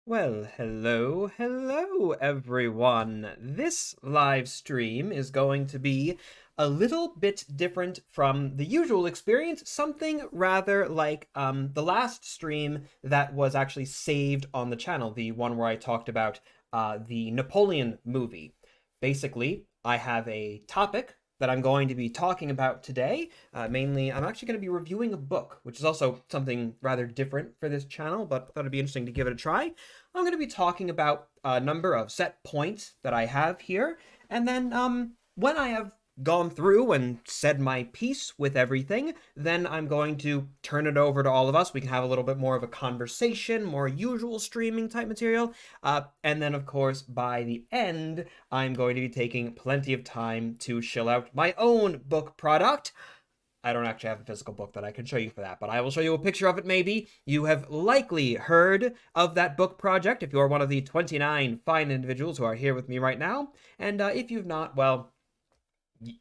Well, hello everyone. This live stream is going to be a little bit different from the usual experience, something rather like the last stream that was actually saved on the channel, the one where I talked about the Napoleon movie. Basically, I have a topic that I'm going to be talking about today. Mainly, I'm actually going to be reviewing a book, which is also something rather different for this channel, but I thought it'd be interesting to give it a try. I'm going to be talking about a number of set points that I have here, and then when I have gone through and said my piece with everything, then I'm going to turn it over to all of us. We can have a little bit more of a conversation, more usual streaming type material, and then of course by the end, I'm going to be taking plenty of time to shill out my own book product. I don't actually have a physical book that I can show you for that, but I will show you a picture of it maybe. You have likely heard of that book project if you're one of the 29 fine individuals who are here with me right now. And if you've not, well,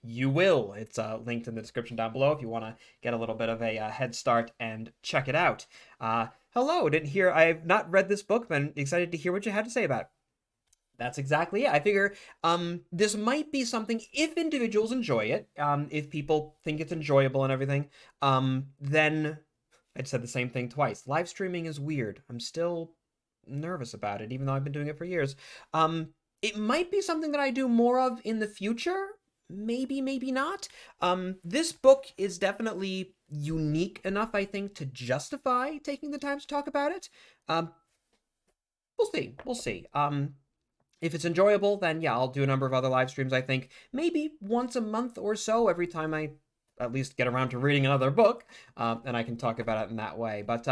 you will. It's linked in the description down below if you want to get a little bit of a head start and check it out. Hello, I've not read this book, but I'm excited to hear what you had to say about it. That's exactly it. I figure this might be something, if individuals enjoy it, if people think it's enjoyable and everything, then I'd said the same thing twice. Live streaming is weird. I'm still nervous about it, even though I've been doing it for years. It might be something that I do more of in the future. Maybe, maybe not. This book is definitely unique enough, I think, to justify taking the time to talk about it. We'll see. We'll see. If it's enjoyable, then yeah, I'll do a number of other live streams, I think. Maybe once a month or so, every time I at least get around to reading another book, and I can talk about it in that way. But,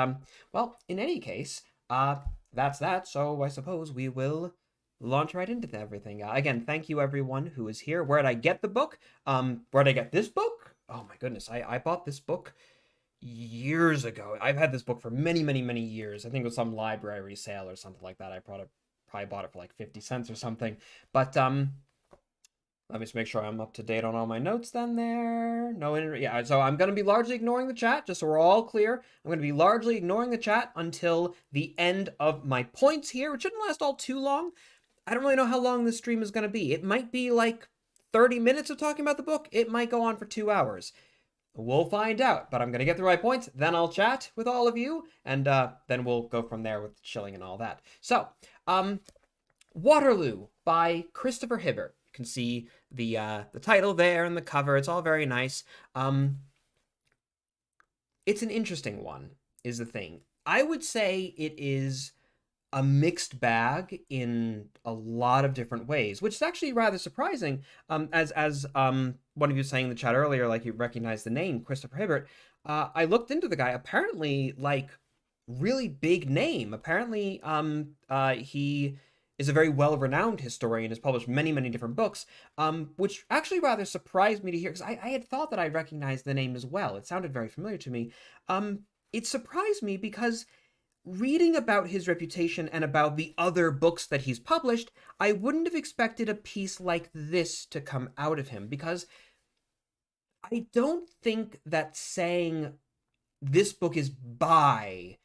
well, in any case, that's that. So I suppose we will launch right into everything. Again, thank you everyone who is here. Where'd I get the book? Where'd I get this book? Oh my goodness, I bought this book years ago. I've had this book for many, many, many years. I think it was some library sale or something like that. I probably bought it for like 50 cents or something. But let me just make sure I'm up to date on all my notes then there. No, yeah, so I'm going to be largely ignoring the chat, just so we're all clear. I'm going to be largely ignoring the chat until the end of my points here, which shouldn't last all too long. I don't really know how long this stream is going to be. It might be like 30 minutes of talking about the book. It might go on for 2 hours. We'll find out, but I'm going to get through my points, then I'll chat with all of you, and then we'll go from there with chilling and all that. So, Waterloo by Christopher Hibbert. You can see the title there and the cover. It's all very nice. It's an interesting one, is the thing. I would say it is a mixed bag in a lot of different ways, which is actually rather surprising. As one of you was saying in the chat earlier, like you recognize the name Christopher Hibbert. I looked into the guy. Apparently, like really big name. Apparently, he is a very well-renowned historian. Has published many, many different books. Which actually rather surprised me to hear because I had thought that I recognized the name as well. It sounded very familiar to me. It surprised me because reading about his reputation and about the other books that he's published, I wouldn't have expected a piece like this to come out of him, because I don't think that saying this book is by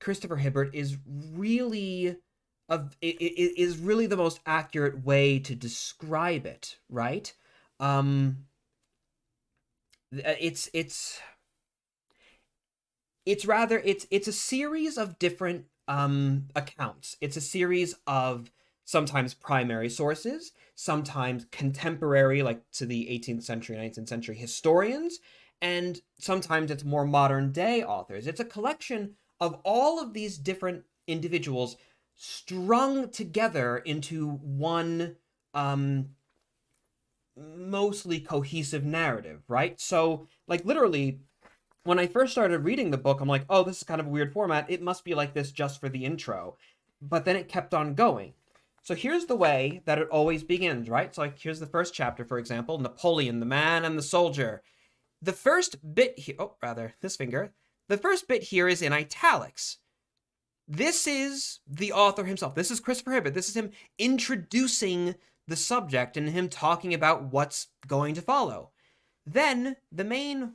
Christopher Hibbert is really the most accurate way to describe it, right? It's a series of different accounts. It's a series of sometimes primary sources, sometimes contemporary, like to the 18th century, 19th century historians, and sometimes it's more modern day authors. It's a collection of all of these different individuals strung together into one mostly cohesive narrative, right? So, like, literally, when I first started reading the book, I'm like, oh, this is kind of a weird format. It must be like this just for the intro. But then it kept on going. So here's the way that it always begins, right? So like, here's the first chapter, for example, Napoleon, the man and the soldier. The first bit here, the first bit here is in italics. This is the author himself. This is Christopher Hibbert. This is him introducing the subject and him talking about what's going to follow. Then the main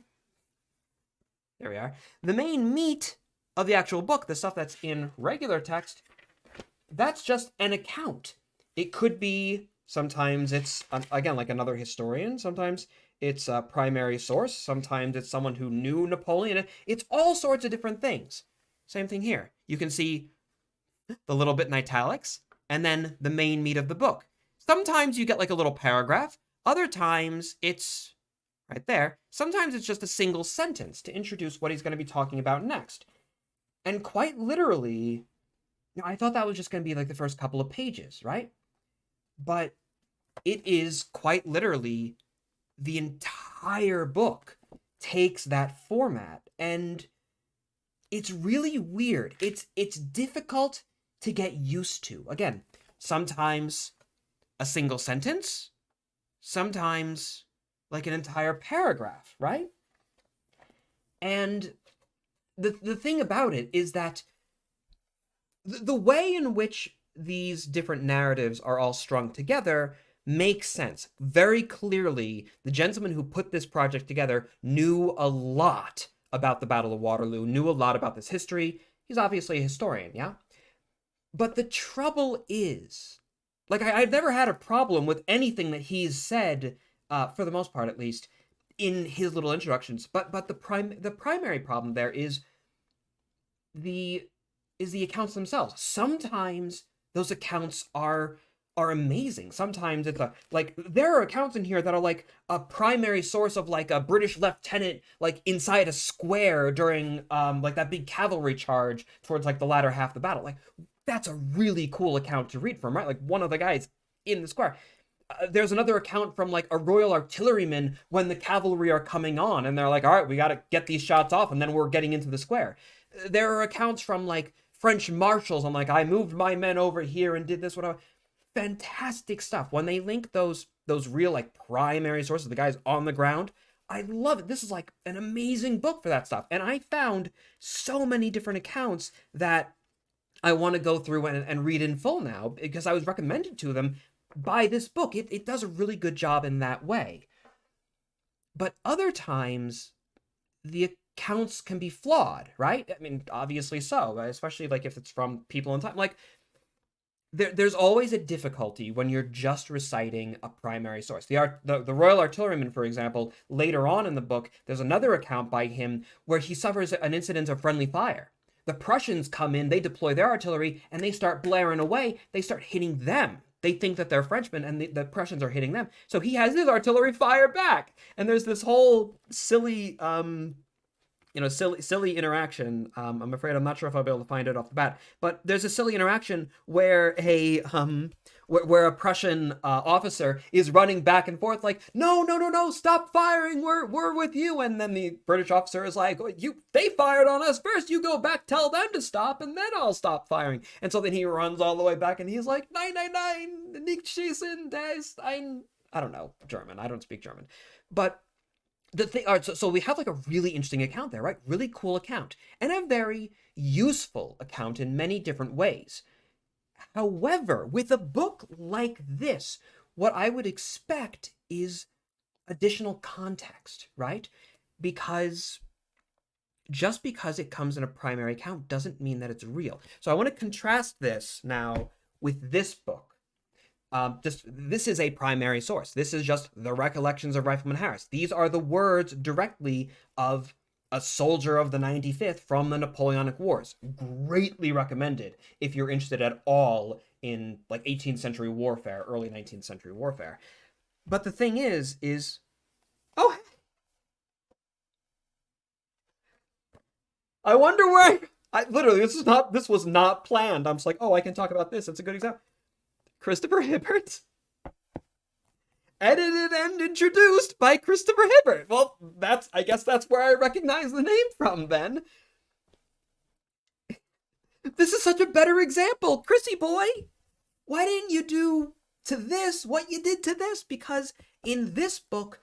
meat of the actual book, the stuff that's in regular text, that's just an account. It could be, sometimes it's, again, like another historian. Sometimes it's a primary source. Sometimes it's someone who knew Napoleon. It's all sorts of different things. Same thing here. You can see the little bit in italics, and then the main meat of the book. Sometimes you get like a little paragraph. Other times it's right there. Sometimes it's just a single sentence to introduce what he's going to be talking about next. And quite literally, I thought that was just going to be like the first couple of pages, right? But it is quite literally the entire book takes that format, and it's really weird. It's difficult to get used to. Again, sometimes a single sentence, sometimes like an entire paragraph, right? And the thing about it is that the way in which these different narratives are all strung together makes sense. Very clearly, the gentleman who put this project together knew a lot about the Battle of Waterloo, knew a lot about this history. He's obviously a historian, yeah? But the trouble is, like, I've never had a problem with anything that he's said, for the most part at least, in his little introductions. But the primary problem there is the accounts themselves. Sometimes those accounts are amazing. Sometimes it's like there are accounts in here that are like a primary source of like a British lieutenant like inside a square during like that big cavalry charge towards like the latter half of the battle. Like that's a really cool account to read from, right? Like one of the guys in the square. There's another account from like a Royal Artilleryman when the cavalry are coming on and they're like, all right, we got to get these shots off and then we're getting into the square. There are accounts from like French marshals. I'm like, I moved my men over here and did this, whatever. Fantastic stuff. When they link those real like primary sources, the guys on the ground, I love it. This is like an amazing book for that stuff. And I found so many different accounts that I want to go through and read in full now because I was recommended to them by this book. It does a really good job in that way. But other times, the accounts can be flawed, right? I mean, obviously so, especially like if it's from people in time. Like, there's always a difficulty when you're just reciting a primary source. The Royal Artilleryman, for example, later on in the book, there's another account by him where he suffers an incident of friendly fire. The Prussians come in, they deploy their artillery, and they start blaring away. They start hitting them. They think that they're Frenchmen, and the Prussians are hitting them. So he has his artillery fire back. And there's this whole silly silly interaction. I'm afraid I'm not sure if I'll be able to find it off the bat, but there's a silly interaction where where a Prussian officer is running back and forth like, no, stop firing, we're with you. And then the British officer is like, they fired on us first, you go back, tell them to stop, and then I'll stop firing. And so then he runs all the way back and he's like, 999, nicht schießen, I don't know German, I don't speak German. But the thing, all right, so we have like a really interesting account there, right? Really cool account, and a very useful account in many different ways. However, with a book like this, what I would expect is additional context, right? Because just because it comes in a primary account doesn't mean that it's real. So I want to contrast this now with this book. This is a primary source. This is just the recollections of Rifleman Harris. These are the words directly of a soldier of the 95th from the Napoleonic Wars. Greatly recommended if you're interested at all in like 18th century warfare, early 19th century warfare. But the thing is, I wonder where I literally, this was not planned. I'm just like, I can talk about this. It's a good example. Christopher Hibbert. Edited and introduced by Christopher Hibbert. Well, I guess that's where I recognize the name from then. This is such a better example. Chrissy boy, why didn't you do to this what you did to this? Because in this book,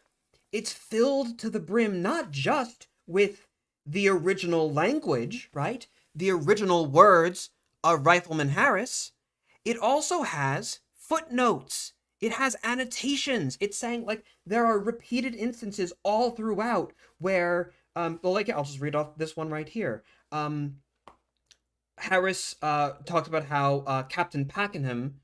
it's filled to the brim not just with the original language, right? The original words of Rifleman Harris. It also has footnotes. It has annotations. It's saying, like, there are repeated instances all throughout where, I'll just read off this one right here. Harris talks about how Captain Pakenham,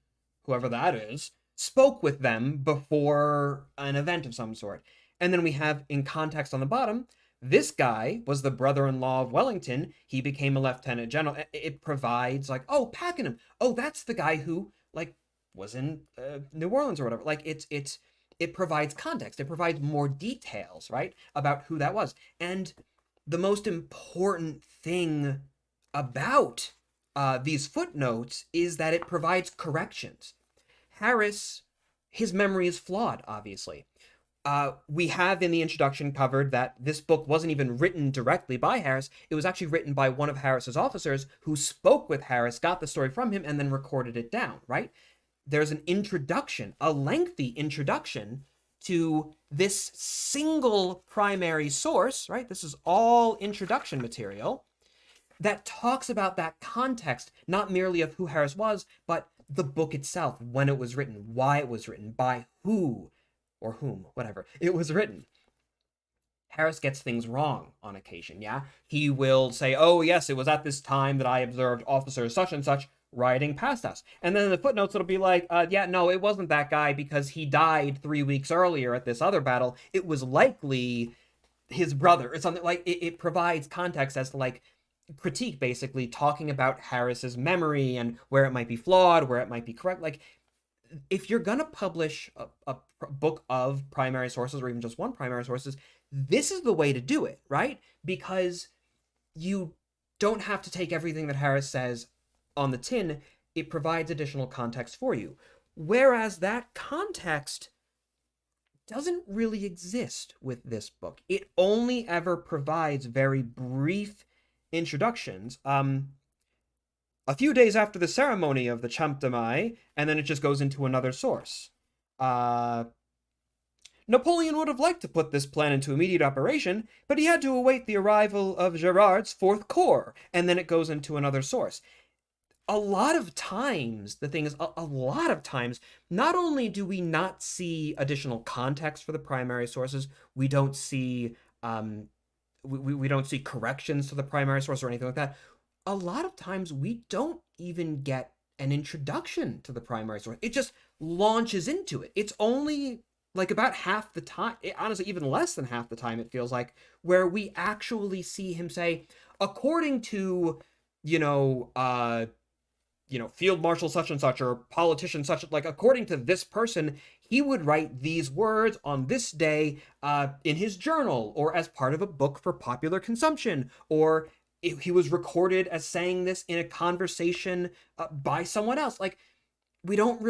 whoever that is, spoke with them before an event of some sort. And then we have in context on the bottom, this guy was the brother-in-law of Wellington. He became a lieutenant general. It provides like, oh, Pakenham. Oh, that's the guy who like was in New Orleans or whatever. Like it provides context. It provides more details, right, about who that was. And the most important thing about these footnotes is that it provides corrections. Harris, his memory is flawed, obviously. We have in the introduction covered that this book wasn't even written directly by Harris. It was actually written by one of Harris's officers who spoke with Harris, got the story from him, and then recorded it down, right? There's an introduction, a lengthy introduction to this single primary source, right? This is all introduction material that talks about that context, not merely of who Harris was, but the book itself, when it was written, why it was written, by who or whom, whatever, it was written. Harris gets things wrong on occasion, yeah? He will say, oh, yes, it was at this time that I observed officer such and such riding past us. And then in the footnotes, it'll be like, yeah, no, it wasn't that guy because he died 3 weeks earlier at this other battle. It was likely his brother or something. Like, it provides context as to, like, critique, basically, talking about Harris's memory and where it might be flawed, where it might be correct. Like, if you're gonna publish a book of primary sources or even just one primary sources, this is the way to do it, right? Because you don't have to take everything that Harris says on the tin. It provides additional context for you. Whereas that context doesn't really exist with this book. It only ever provides very brief introductions. A few days after the ceremony of the Champ de Mai, and then it just goes into another source. Napoleon would have liked to put this plan into immediate operation, but he had to await the arrival of Gerard's Fourth Corps, and then it goes into another source. A lot of times, the thing is, a lot of times, not only do we not see additional context for the primary sources, we don't see we don't see corrections to the primary source or anything like that. A lot of times we don't even get an introduction to the primary source. It just launches into it. It's only like about half the time, honestly, even less than half the time, it feels like, where we actually see him say, according to, Field Marshal such and such, or politician such, like, according to this person, he would write these words on this day in his journal, or as part of a book for popular consumption, or he was recorded as saying this in a conversation by someone else. Like, we don't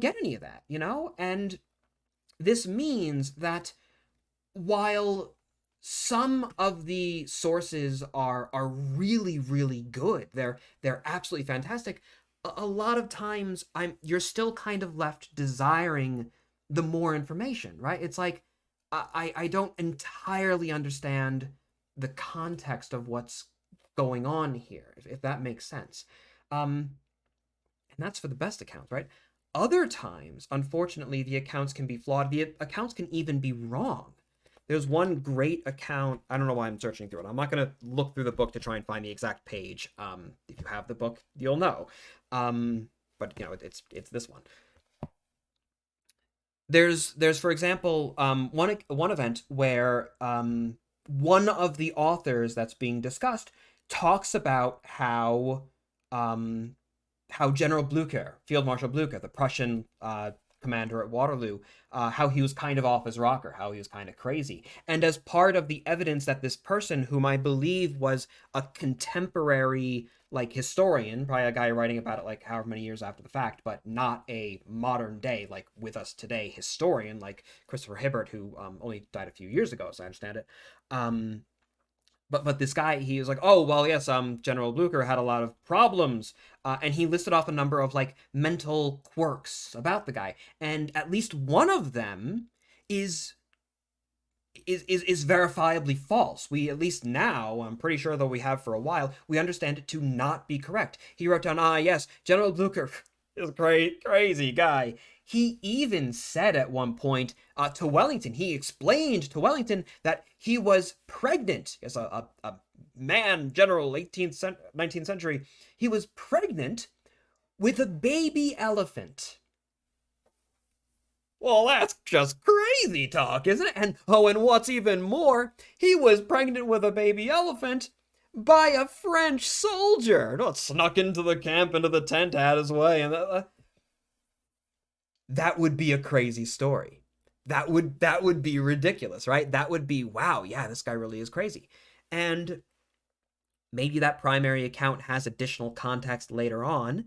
get any of that, And this means that while some of the sources are really, really good, they're absolutely fantastic, a lot of times you're still kind of left desiring the more information, right? It's like I don't entirely understand the context of what's going on here, if that makes sense. And that's for the best accounts, right? Other times, unfortunately, the accounts can be flawed. The accounts can even be wrong. There's one great account. I don't know why I'm searching through it. I'm not going to look through the book to try and find the exact page. If you have the book, you'll know. But it's this one. There's for example, one event where one of the authors that's being discussed talks about how General Blücher, Field Marshal Blücher, the Prussian commander at Waterloo, how he was kind of off his rocker, how he was kind of crazy. And as part of the evidence that this person, whom I believe was a contemporary, like, historian, probably a guy writing about it like however many years after the fact, but not a modern day, like with us today, historian like Christopher Hibbert, who only died a few years ago, as I understand it. But this guy, he was like, oh, well, yes, General Blücher had a lot of problems, and he listed off a number of, like, mental quirks about the guy, and at least one of them is verifiably false. We, at least now, I'm pretty sure, though we have for a while, we understand it to not be correct. He wrote down, yes, General Blücher is a crazy guy. He even said at one point to Wellington, he explained to Wellington that he was pregnant. Yes, a man, general, 19th century. He was pregnant with a baby elephant. Well, that's just crazy talk, isn't it? And oh, and what's even more, he was pregnant with a baby elephant by a French soldier. No, snuck into the camp, into the tent, had his way, and that would be a crazy story. That would be ridiculous, right? That would be, wow, yeah, this guy really is crazy. And maybe that primary account has additional context later on.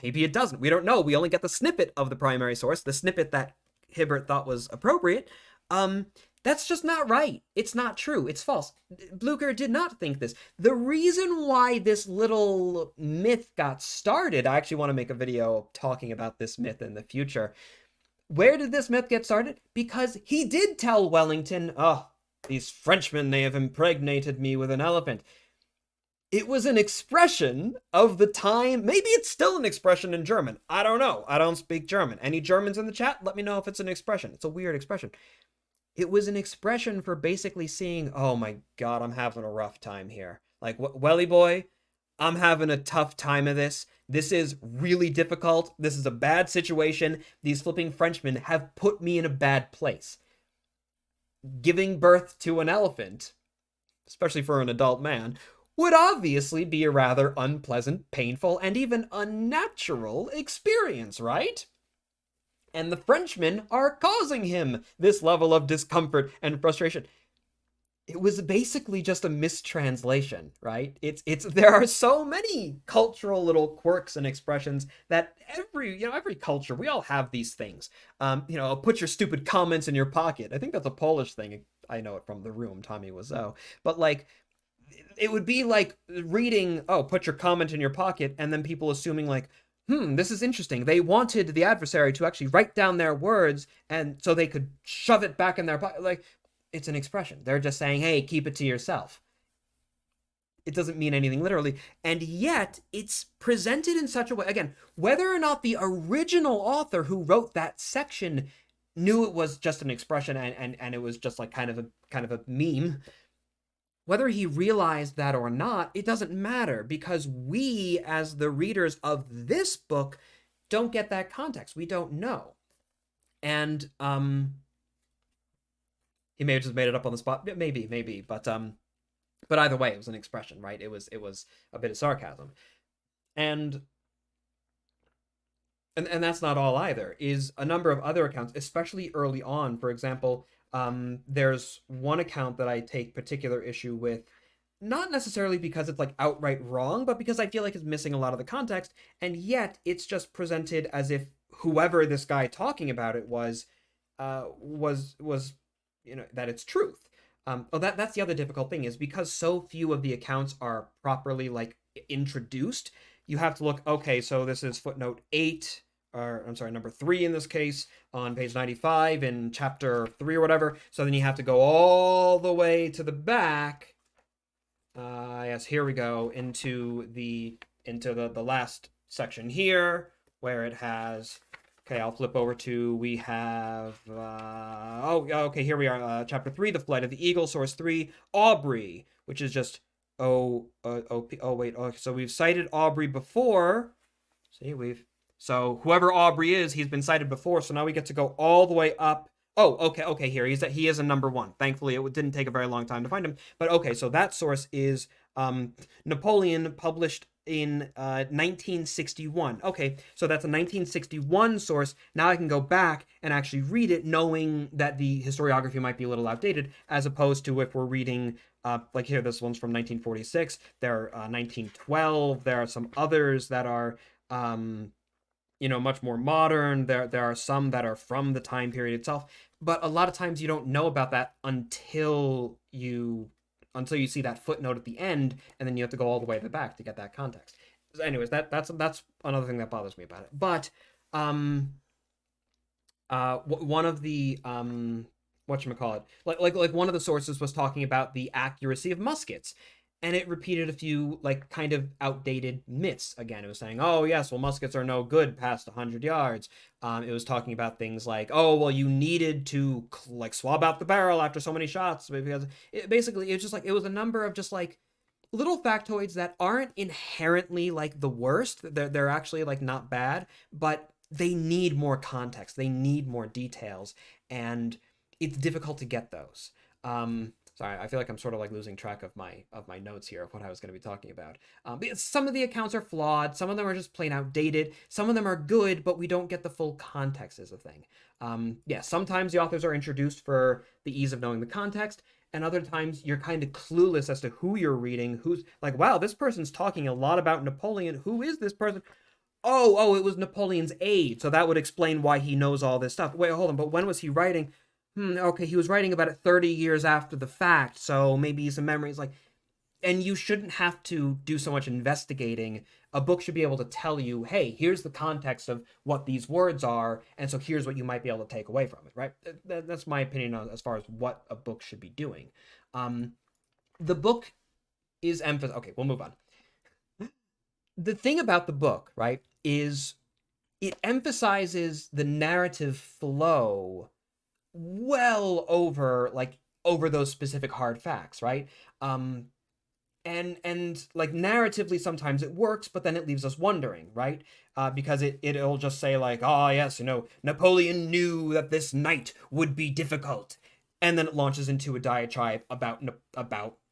Maybe it doesn't. We don't know. We only get the snippet of the primary source, the snippet that Hibbert thought was appropriate. That's just not right. It's not true. It's false. Blücher did not think this. The reason why this little myth got started, I actually want to make a video talking about this myth in the future. Where did this myth get started? Because he did tell Wellington, oh, these Frenchmen, they have impregnated me with an elephant. It was an expression of the time. Maybe it's still an expression in German. I don't know. I don't speak German. Any Germans in the chat? Let me know if it's an expression. It's a weird expression. It was an expression for basically seeing, oh my God, I'm having a rough time here. Like, Welly boy, I'm having a tough time of this. This is really difficult. This is a bad situation. These flipping Frenchmen have put me in a bad place. Giving birth to an elephant, especially for an adult man, would obviously be a rather unpleasant, painful, and even unnatural experience, right? And the Frenchmen are causing him this level of discomfort and frustration. It was basically just a mistranslation, right? There are so many cultural little quirks and expressions that every culture, we all have these things. Put your stupid comments in your pocket. I think that's a Polish thing. I know it from The Room, Tommy Wiseau. But like, it would be like reading, oh, put your comment in your pocket, and then people assuming like, this is interesting. They wanted the adversary to actually write down their words and so they could shove it back in their pocket. Like, it's an expression. They're just saying, hey, keep it to yourself. It doesn't mean anything literally. And yet it's presented in such a way, again, whether or not the original author who wrote that section knew it was just an expression and it was just like kind of a meme, whether he realized that or not, it doesn't matter, because we, as the readers of this book, don't get that context. We don't know. And he may have just made it up on the spot. Maybe. But either way, it was an expression, right? It was a bit of sarcasm. And that's not all either. Is a number of other accounts, especially early on. For example, there's one account that I take particular issue with, not necessarily because it's like outright wrong, but because I feel like it's missing a lot of the context, and yet it's just presented as if whoever this guy talking about it was that it's truth. That's the other difficult thing, is because so few of the accounts are properly like introduced, you have to look, okay, so this is footnote 8, or I'm sorry, number 3 in this case, on page 95 in chapter 3 or whatever. So then you have to go all the way to the back. Yes, here we go, into the last section here, where it has, okay, I'll flip over to, we have, okay, here we are, chapter 3, The Flight of the Eagle, source 3, Aubrey, which is just, so we've cited Aubrey before. See, so whoever Aubrey is, he's been cited before, so now we get to go all the way up. Oh, okay, here, he is a number 1. Thankfully, it didn't take a very long time to find him. But okay, so that source is Napoleon, published in 1961. Okay, so that's a 1961 source. Now I can go back and actually read it, knowing that the historiography might be a little outdated, as opposed to if we're reading, like here, this one's from 1946. There are 1912. There are some others that are much more modern. There are some that are from the time period itself, but a lot of times you don't know about that until you see that footnote at the end, and then you have to go all the way to the back to get that context. So anyways, that's another thing that bothers me about it. But one of the whatchamacallit, like one of the sources was talking about the accuracy of muskets. and it repeated a few like kind of outdated myths. Again, it was saying, oh yes, well, muskets are no good past 100 yards. It was talking about things like, oh well, you needed to like swab out the barrel after so many shots, because basically it was just like, it was a number of just like little factoids that aren't inherently like the worst. They're actually like not bad, but they need more context, they need more details, and it's difficult to get those. Sorry, I feel like I'm sort of like losing track of my notes here of what I was going to be talking about. Because some of the accounts are flawed, some of them are just plain outdated, some of them are good, but we don't get the full context is the thing. Yeah, sometimes the authors are introduced for the ease of knowing the context, and other times you're kind of clueless as to who you're reading. Who's like, wow, this person's talking a lot about Napoleon. Who is this person? Oh, it was Napoleon's aide, so that would explain why he knows all this stuff. Wait, hold on, but when was he writing? Okay, he was writing about it 30 years after the fact, so maybe some memories like, and you shouldn't have to do so much investigating. A book should be able to tell you, hey, here's the context of what these words are, and so here's what you might be able to take away from it, right? That's my opinion on as far as what a book should be doing. The book is emphasis. Okay, we'll move on. The thing about the book, right, is it emphasizes the narrative flow well over those specific hard facts, right? And like narratively sometimes it works, but then it leaves us wondering, right? Because it'll just say like, oh yes, Napoleon knew that this night would be difficult, and then it launches into a diatribe about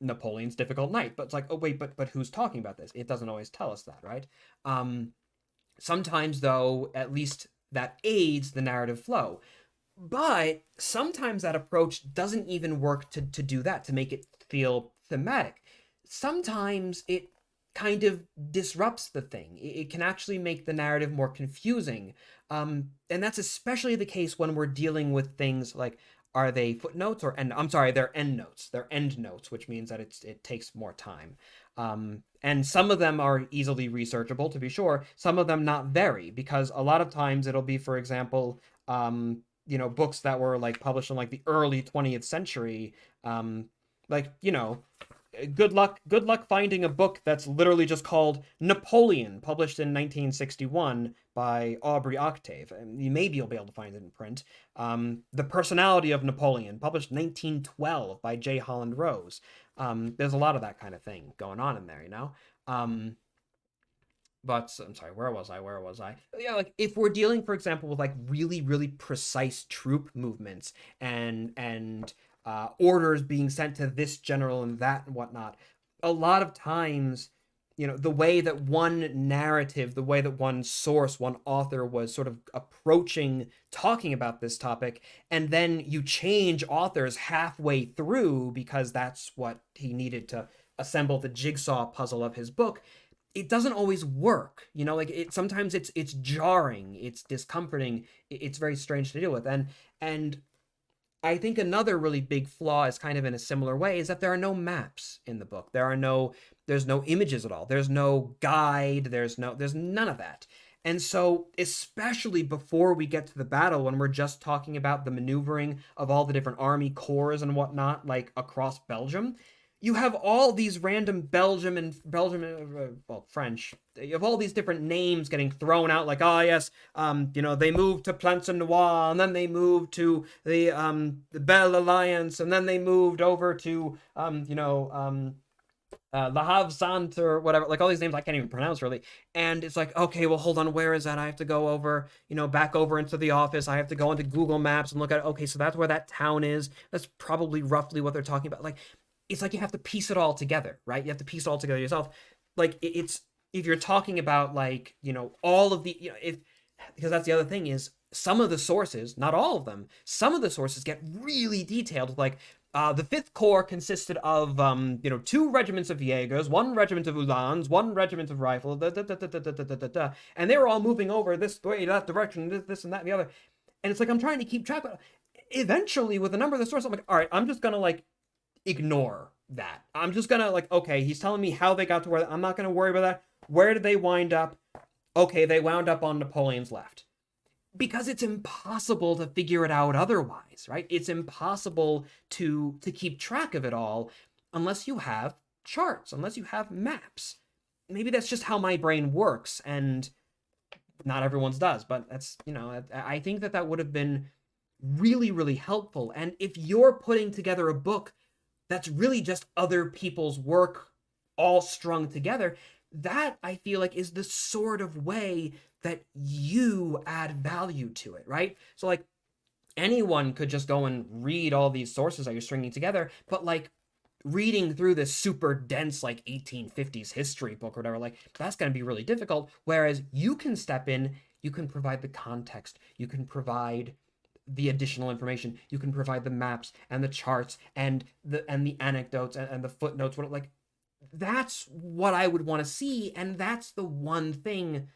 Napoleon's difficult night. But it's like, oh wait, but who's talking about this? It doesn't always tell us that, right? Sometimes though, at least that aids the narrative flow. But sometimes that approach doesn't even work to do that, to make it feel thematic. Sometimes it kind of disrupts the thing. It can actually make the narrative more confusing. And that's especially the case when we're dealing with things like, are they footnotes or end? I'm sorry, they're endnotes. They're endnotes, which means that it takes more time. And some of them are easily researchable, to be sure. Some of them not very, because a lot of times it'll be, for example, books that were like published in like the early 20th century. Good luck finding a book that's literally just called Napoleon, published in 1961 by Aubrey Octave. Maybe you'll be able to find it in print. The Personality of Napoleon, published 1912 by J. Holland Rose. There's a lot of that kind of thing going on in there, But I'm sorry, where was I? Yeah, like if we're dealing, for example, with like really, really precise troop movements and orders being sent to this general and that and whatnot, a lot of times, the way that one narrative, the way that one source, one author was sort of approaching talking about this topic, and then you change authors halfway through because that's what he needed to assemble the jigsaw puzzle of his book. It doesn't always work, sometimes it's jarring, it's discomforting, it's very strange to deal with. And I think another really big flaw is kind of in a similar way, is that there are no maps in the book. There's no images at all. There's no guide. There's none of that. And so, especially before we get to the battle, when we're just talking about the maneuvering of all the different army corps and whatnot, like across Belgium, you have all these random French. You have all these different names getting thrown out, like, oh yes, they moved to Plancenoit, and then they moved to the Belle Alliance, and then they moved over to La Havre Sainte or whatever, like all these names I can't even pronounce really. And it's like, okay, well, hold on, where is that? I have to go over, back over into the office. I have to go into Google Maps and look at, okay, so that's where that town is. That's probably roughly what they're talking about. Like, it's like you have to piece it all together, right? You have to piece it all together yourself. Like, it's, if you're talking about like, all of the, because that's the other thing is, some of the sources, not all of them, some of the sources get really detailed, like, the 5th Corps consisted of, 2 regiments of Jaegers, 1 regiment of Uhlans, 1 regiment of Rifle, and they were all moving over this way, that direction, this and that and the other. And it's like, I'm trying to keep track of, eventually, with a number of the sources, I'm like, all right, I'm just gonna, like, ignore that. I'm just gonna, like, okay, he's telling me how they got to where, I'm not gonna worry about that. Where did they wind up? Okay, they wound up on Napoleon's left. Because it's impossible to figure it out otherwise, right? It's impossible to keep track of it all unless you have charts, unless you have maps. Maybe that's just how my brain works, and not everyone's does, but that's, I think that would have been really, really helpful. And if you're putting together a book that's really just other people's work all strung together, that I feel like is the sort of way that you add value to it, right? So like anyone could just go and read all these sources that you're stringing together, but like reading through this super dense like 1850s history book or whatever, like that's going to be really difficult. Whereas you can step in, you can provide the context, you can provide the additional information, you can provide the maps and the charts and the anecdotes and the footnotes. What, like, that's what I would want to see, and that's the one thing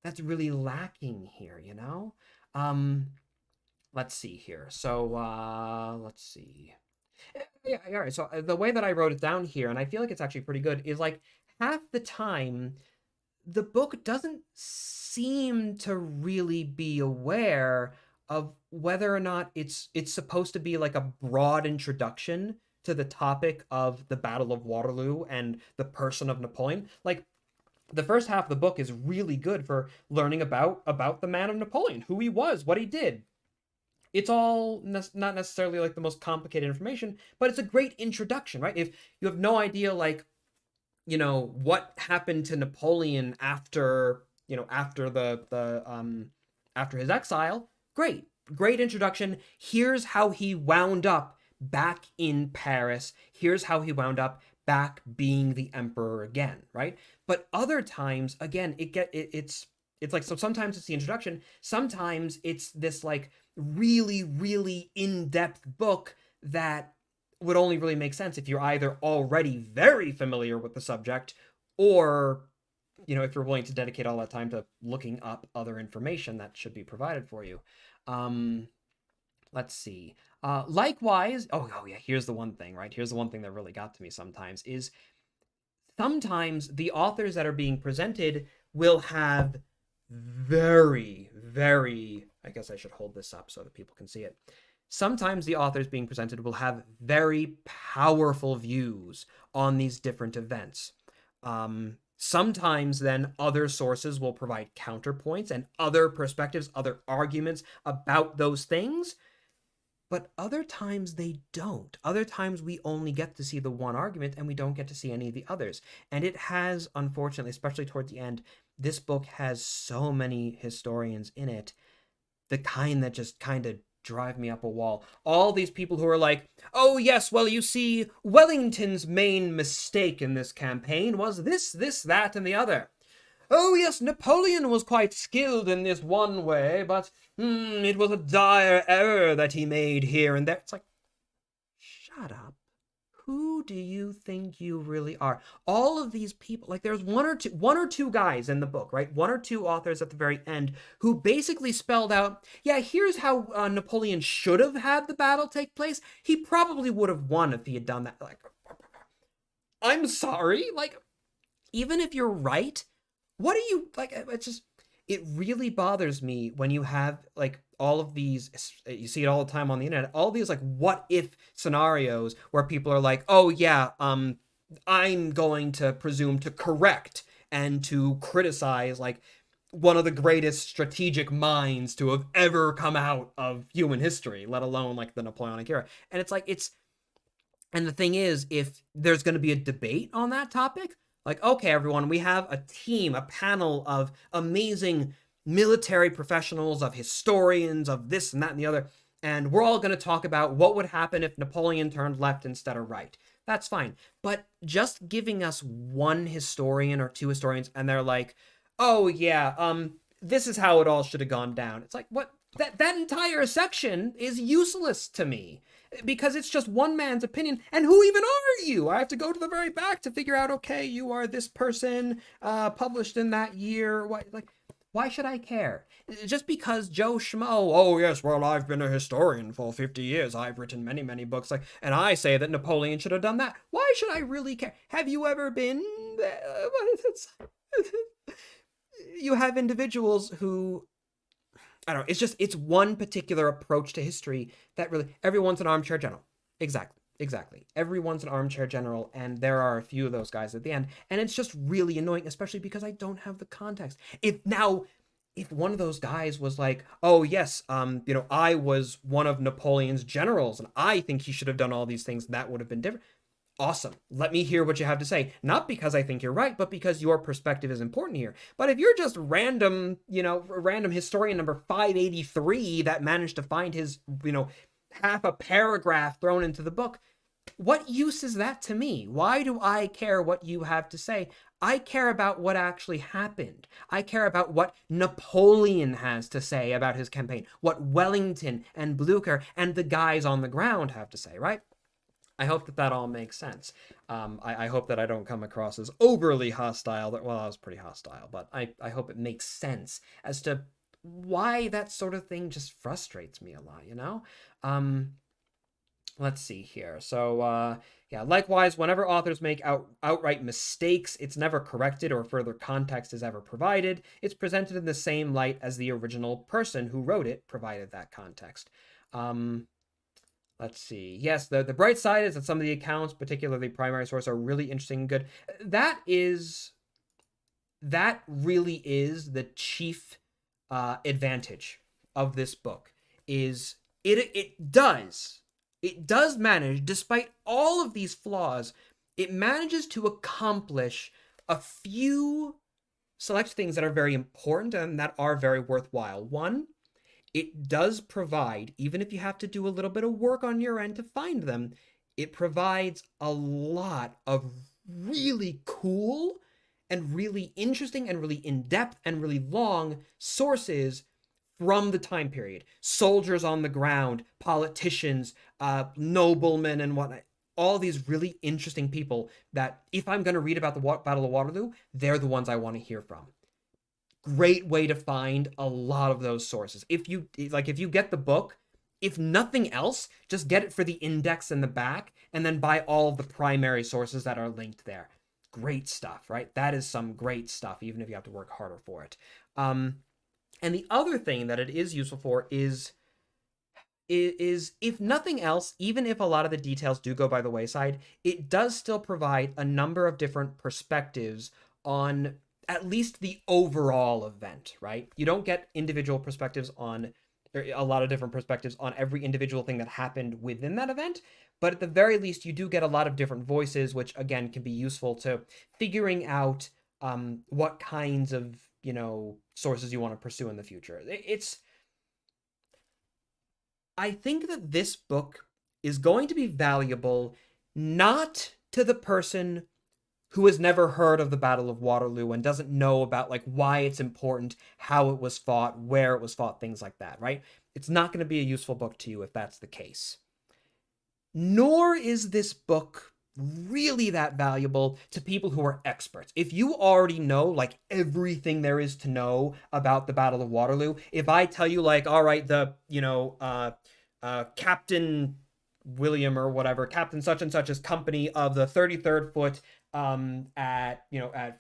that's really lacking here, Let's see here. So let's see. Yeah, all right. So the way that I wrote it down here, and I feel like it's actually pretty good, is like half the time the book doesn't seem to really be aware of whether or not it's supposed to be like a broad introduction to the topic of the Battle of Waterloo and the person of Napoleon. Like, the first half of the book is really good for learning about the man of Napoleon, who he was, what he did. It's all not necessarily like the most complicated information, but it's a great introduction, right? If you have no idea, like, what happened to Napoleon after after his exile, great introduction. Here's how he wound up back in Paris. Here's how he wound up back being the emperor again, right? But other times, again, it's like, so sometimes it's the introduction, sometimes it's this like really, really in-depth book that would only really make sense if you're either already very familiar with the subject, or if you're willing to dedicate all that time to looking up other information that should be provided for you. Let's see. Likewise, oh yeah, here's the one thing, right? Here's the one thing that really got to me sometimes, is sometimes the authors that are being presented will have very, very, I guess I should hold this up so that people can see it. Sometimes the authors being presented will have very powerful views on these different events. Sometimes then other sources will provide counterpoints and other perspectives, other arguments about those things. But other times they don't. Other times we only get to see the one argument and we don't get to see any of the others. And it has, unfortunately, especially towards the end, this book has so many historians in it, the kind that just kind of drive me up a wall. All these people who are like, oh yes, well, you see, Wellington's main mistake in this campaign was this, that, and the other. Oh yes, Napoleon was quite skilled in this one way, but it was a dire error that he made here and there. It's like, shut up. Who do you think you really are? All of these people, like, there's one or two guys in the book, right? One or two authors at the very end who basically spelled out, yeah, here's how Napoleon should have had the battle take place. He probably would have won if he had done that. Like, I'm sorry. Like, even if you're right, what are you, like, it's just, it really bothers me when you have, like, all of these, you see it all the time on the internet, all these, like, what if scenarios where people are like, oh yeah, I'm going to presume to correct and to criticize, like, one of the greatest strategic minds to have ever come out of human history, let alone, like, the Napoleonic era. And it's like, and the thing is, if there's going to be a debate on that topic, like, okay, everyone, we have a team, a panel of amazing military professionals, of historians, of this and that and the other, and we're all going to talk about what would happen if Napoleon turned left instead of right. That's fine. But just giving us one historian or two historians, and they're like, oh yeah, this is how it all should have gone down. It's like, what? That entire section is useless to me, because it's just one man's opinion. And who even are you? I have to go to the very back to figure out, okay, you are this person, published in that year. Why should I care? Just because Joe Schmo, oh yes, well, I've been a historian for 50 years. I've written many, many books, like, and I say that Napoleon should have done that. Why should I really care? Have you ever been there? You have individuals who, I don't know, it's one particular approach to history that really, everyone's an armchair general. Exactly. Exactly. Everyone's an armchair general, and there are a few of those guys at the end, and it's just really annoying, especially because I don't have the context. If one of those guys was like, "Oh yes, I was one of Napoleon's generals, and I think he should have done all these things," that would have been different. Awesome. Let me hear what you have to say. Not because I think you're right, but because your perspective is important here. But if you're just random historian number 583 that managed to find his, half a paragraph thrown into the book, what use is that to me? Why do I care what you have to say? I care about what actually happened. I care about what Napoleon has to say about his campaign, what Wellington and Blucher and the guys on the ground have to say, right? I hope that all makes sense. I hope that I don't come across as overly hostile. Well, I was pretty hostile, but I hope it makes sense as to why that sort of thing just frustrates me a lot, Let's see here. So, yeah, likewise, whenever authors make outright mistakes, it's never corrected or further context is ever provided. It's presented in the same light as the original person who wrote it provided that context. Let's see. Yes, the bright side is that some of the accounts, particularly primary source, are really interesting and good. That really is the chief advantage of this book. Is it does manage, despite all of these flaws, it manages to accomplish a few select things that are very important and that are very worthwhile. One, it does provide, even if you have to do a little bit of work on your end to find them, it provides a lot of really cool and really interesting and really in-depth and really long sources from the time period. Soldiers on the ground, politicians, noblemen and whatnot. All these really interesting people that if I'm going to read about the Battle of Waterloo, they're the ones I want to hear from. Great way to find a lot of those sources. If you get the book, if nothing else, just get it for the index in the back and then buy all of the primary sources that are linked there. Great stuff, right? That is some great stuff, even if you have to work harder for it. And the other thing that it is useful for is if nothing else, even if a lot of the details do go by the wayside, it does still provide a number of different perspectives on at least the overall event, right? You don't get individual perspectives on, or a lot of different perspectives on every individual thing that happened within that event, but at the very least, you do get a lot of different voices, which again can be useful to figuring out what kinds of, sources you want to pursue in the future. I think that this book is going to be valuable not to the person who has never heard of the Battle of Waterloo and doesn't know about why it's important, how it was fought, where it was fought, things like that, right? It's not going to be a useful book to you if that's the case. Nor is this book really that valuable to people who are experts. If you already know everything there is to know about the Battle of Waterloo, if I tell you all right, the Captain William or whatever, Captain such and such's company of the 33rd Foot at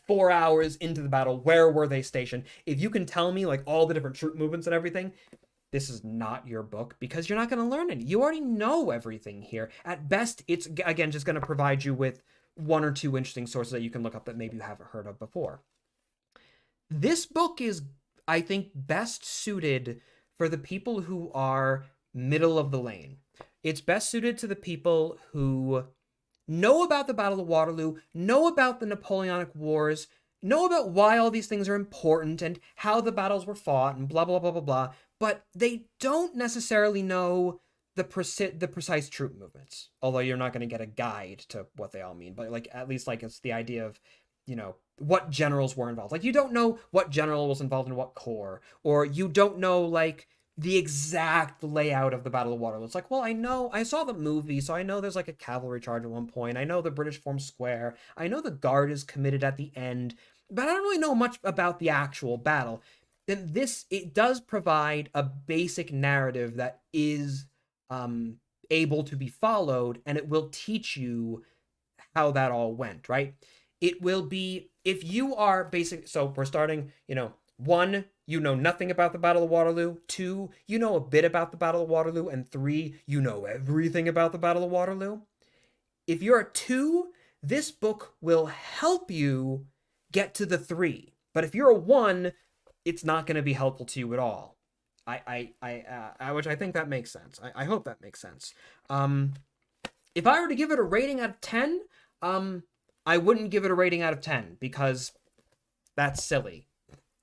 4 hours into the battle, where were they stationed? If you can tell me all the different troop movements and everything, this is not your book because you're not going to learn it. You already know everything here. At best, it's again just going to provide you with one or two interesting sources that you can look up that maybe you haven't heard of before. This book is, I think, best suited for the people who are middle of the lane. It's best suited to the people who know about the Battle of Waterloo, know about the Napoleonic Wars, know about why all these things are important and how the battles were fought and blah, blah, blah, blah, blah, but they don't necessarily know the precise troop movements, although you're not going to get a guide to what they all mean, but at least it's the idea of, what generals were involved. You don't know what general was involved in what corps, or you don't know, the exact layout of the Battle of Waterloo. It's well, I saw the movie, so I know there's a cavalry charge at one point. I know the British form square. I know the guard is committed at the end, but I don't really know much about the actual battle. Then it does provide a basic narrative that is able to be followed, and it will teach you how that all went, right? It will be, if you are basic, so we're starting, 1, you know nothing about the Battle of Waterloo. 2, you know a bit about the Battle of Waterloo. And 3, you know everything about the Battle of Waterloo. If you're a 2, this book will help you get to the 3. But if you're a 1, it's not going to be helpful to you at all. Which I think that makes sense. I hope that makes sense. If I were to give it a rating out of 10, I wouldn't give it a rating out of 10 because that's silly.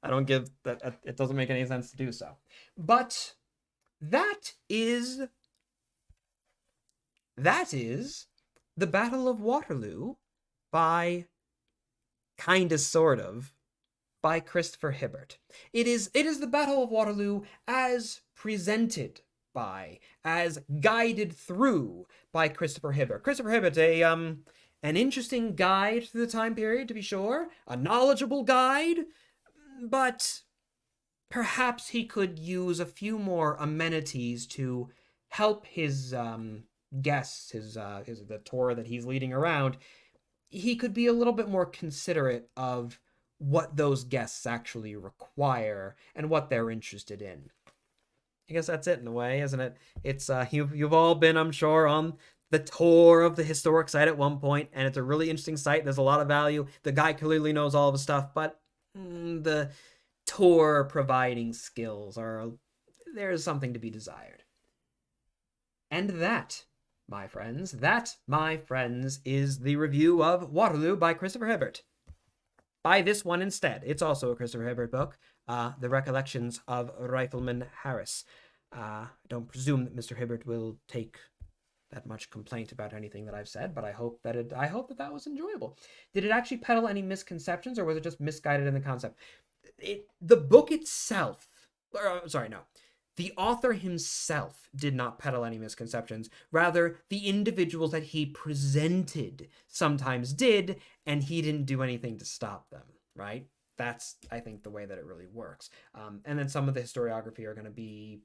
I don't give that. It doesn't make any sense to do so. But that is The Battle of Waterloo by kinda sort of by Christopher Hibbert. It is the Battle of Waterloo as presented by, as guided through by Christopher Hibbert. Christopher Hibbert, an interesting guide to the time period, to be sure, a knowledgeable guide, but perhaps he could use a few more amenities to help his guests, the tour that he's leading around. He could be a little bit more considerate of what those guests actually require and what they're interested in. I guess that's it in a way, isn't it? It's you've all been, I'm sure, on the tour of the historic site at one point, and it's a really interesting site. There's a lot of value. The guy clearly knows all of the stuff, but the tour providing skills there's something to be desired. And that, my friends, is the review of Waterloo by Christopher Hibbert. Buy this one instead. It's also a Christopher Hibbert book, The Recollections of Rifleman Harris. I don't presume that Mr. Hibbert will take that much complaint about anything that I've said, but I hope that that was enjoyable. Did it actually peddle any misconceptions, or was it just misguided in the concept? The book itself, the author himself did not peddle any misconceptions. Rather, the individuals that he presented sometimes did, and he didn't do anything to stop them, right? That's, I think, the way that it really works. And then some of the historiography are going to be,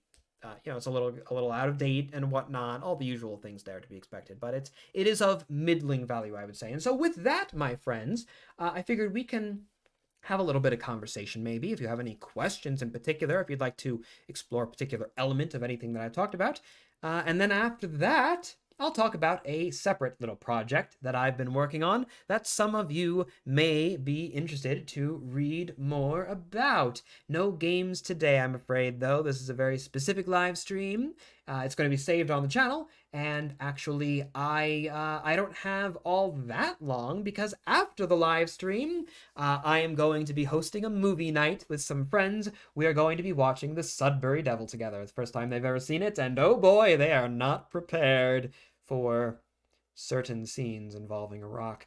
it's a little out of date and whatnot, all the usual things there to be expected, but it is of middling value, I would say. And so with that, my friends, I figured we can have a little bit of conversation, maybe, if you have any questions in particular, if you'd like to explore a particular element of anything that I've talked about. And then after that, I'll talk about a separate little project that I've been working on that some of you may be interested to read more about. No games today, I'm afraid, though. This is a very specific live stream. It's going to be saved on the channel, and actually, I don't have all that long, because after the live stream, I am going to be hosting a movie night with some friends. We are going to be watching The Sudbury Devil together. It's the first time they've ever seen it, and oh boy, they are not prepared for certain scenes involving a rock.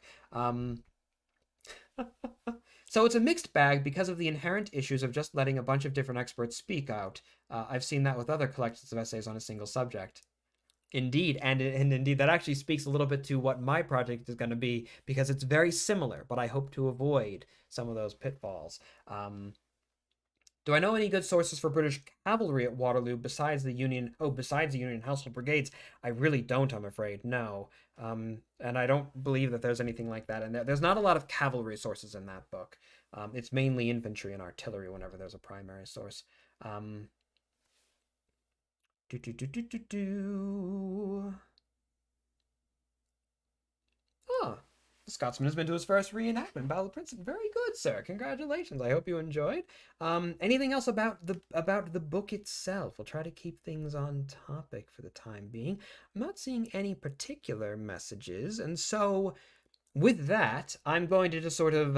So it's a mixed bag because of the inherent issues of just letting a bunch of different experts speak out. I've seen that with other collections of essays on a single subject. Indeed, and indeed, that actually speaks a little bit to what my project is going to be, because it's very similar, but I hope to avoid some of those pitfalls. Do I know any good sources for British cavalry at Waterloo besides the Union Household Brigades? I really don't, I'm afraid, no. And I don't believe that there's anything like that in there. There's not a lot of cavalry sources in that book. It's mainly infantry and artillery whenever there's a primary source. The Scotsman has been to his first reenactment, Battle of Princeton. Very good, sir. Congratulations. I hope you enjoyed. Anything else about the book itself? We'll try to keep things on topic for the time being. I'm not seeing any particular messages, and so with that, I'm going to just sort of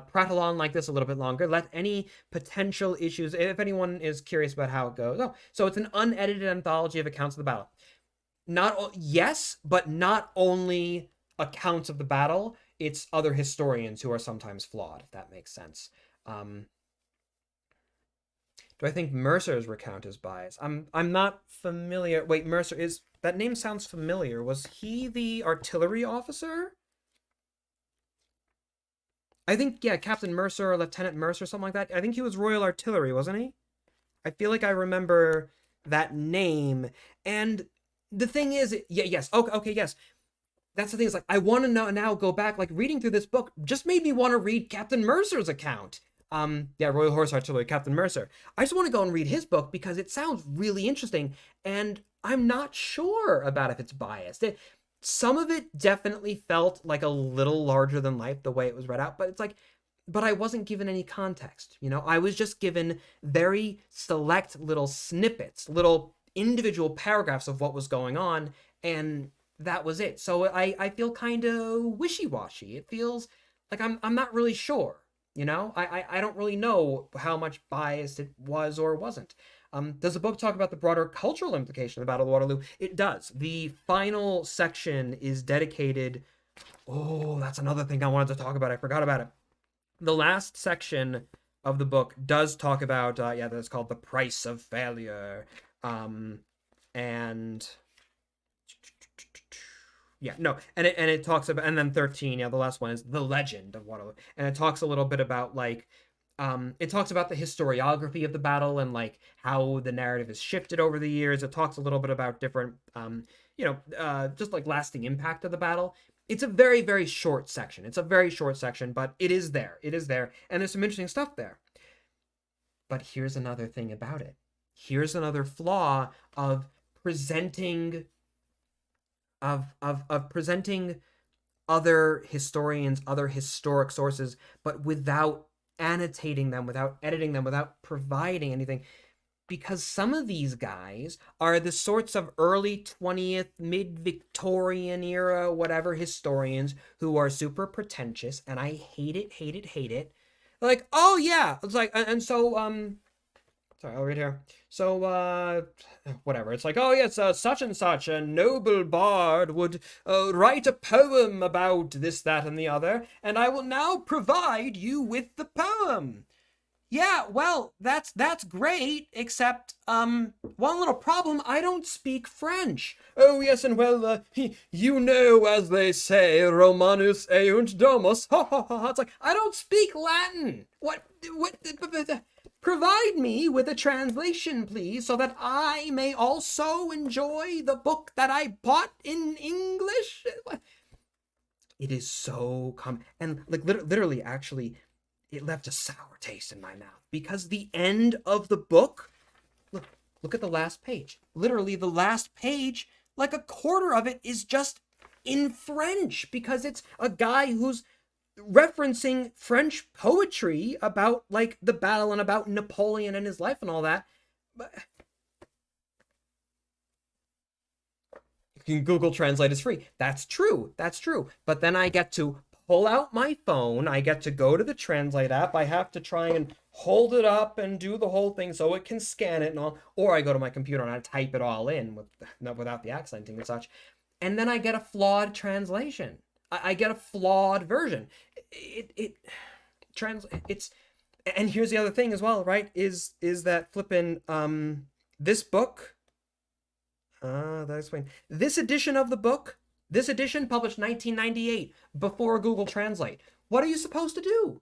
prattle on like this a little bit longer. Let any potential issues, if anyone is curious about how it goes. So it's an unedited anthology of accounts of the battle. Yes, but not only accounts of the battle, it's other historians who are sometimes flawed, if that makes sense. Do I think Mercer's recount is biased? I'm not familiar. Wait, Mercer is, that name sounds familiar. Was he the artillery officer? I think, yeah, Captain Mercer or Lieutenant Mercer, something like that. I think he was Royal Artillery, wasn't he? I feel like I remember that name. And the thing is, yes, okay, yes. That's the thing, is like, I want to now go back, like, reading through this book just made me want to read Captain Mercer's account. Royal Horse Artillery, Captain Mercer. I just want to go and read his book because it sounds really interesting, and I'm not sure about if it's biased. some of it definitely felt like a little larger than life the way it was read out, but it's like, but I wasn't given any context, you know? I was just given very select little snippets, little individual paragraphs of what was going on, and that was it. So I feel kind of wishy-washy. It feels like I'm not really sure, you know? I don't really know how much bias it was or wasn't. Does the book talk about the broader cultural implication of the Battle of Waterloo? It does. The final section is dedicated. Oh, that's another thing I wanted to talk about. I forgot about it. The last section of the book does talk about, yeah, that's called The Price of Failure. And yeah, no, and it talks about, and then 13, yeah, the last one is The Legend of Waterloo. And it talks a little bit about like, it talks about the historiography of the battle and like how the narrative has shifted over the years. It talks a little bit about different, just like lasting impact of the battle. It's a very, very short section. It's a very short section, but it is there. It is there. And there's some interesting stuff there. But here's another thing about it. Here's another flaw of presenting presenting other historians, other historic sources, but without annotating them, without editing them, without providing anything. Because some of these guys are the sorts of early 20th, mid-Victorian era, whatever historians who are super pretentious, and I hate it, hate it, hate it. Like, oh yeah, it's like, and so, sorry, I'll read here. So, whatever. It's like, oh yes, such and such a noble bard would write a poem about this, that, and the other, and I will now provide you with the poem. Yeah, well, that's great, except, one little problem, I don't speak French. Oh, yes, and well, you know, as they say, Romanus eunt domus, ha, ha, ha, ha. It's like, I don't speak Latin. What, provide me with a translation, please, so that I may also enjoy the book that I bought in English. It is so and, like, literally, actually, it left a sour taste in my mouth because the end of the book, look at the last page. Literally the last page, like a quarter of it is just in French because it's a guy who's referencing French poetry about like the battle and about Napoleon and his life and all that. But you can Google Translate, it's free. That's true. That's true. But then I get to pull out my phone, I get to go to the Translate app, I have to try and hold it up and do the whole thing so it can scan it and all, or I go to my computer and I type it all in without the accenting and such, and then I get a flawed translation. I get a flawed version. It's, and here's the other thing as well, right, is that flippin', this book, that explains, this edition of the book, this edition published 1998 before Google Translate. What are you supposed to do?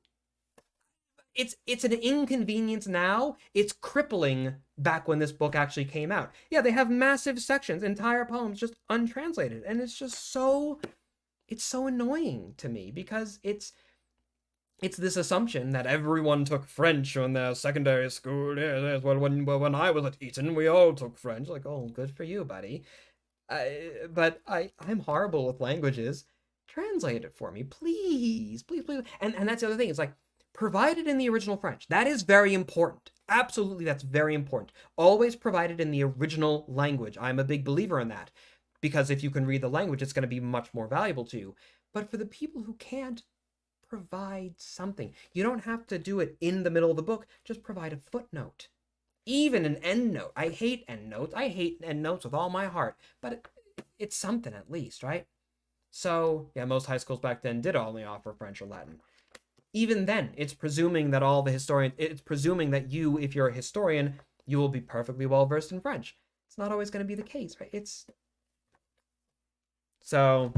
It's an inconvenience now. It's crippling back when this book actually came out. Yeah, they have massive sections, entire poems just untranslated, and it's just so, it's so annoying to me because it's this assumption that everyone took French in their secondary school. Yeah, well, when I was at Eton, we all took French. Like, oh, good for you, buddy. But I'm horrible with languages. Translate it for me, please, please, please. And that's the other thing. It's like, provide it in the original French. That is very important. Absolutely, that's very important. Always provide it in the original language. I'm a big believer in that. Because if you can read the language, it's going to be much more valuable to you. But for the people who can't, provide something. You don't have to do it in the middle of the book. Just provide a footnote. Even an endnote. I hate endnotes. I hate endnotes with all my heart. But it's something at least, right? So, yeah, most high schools back then did only offer French or Latin. Even then, it's presuming that it's presuming that you, if you're a historian, you will be perfectly well versed in French. It's not always going to be the case, right? So,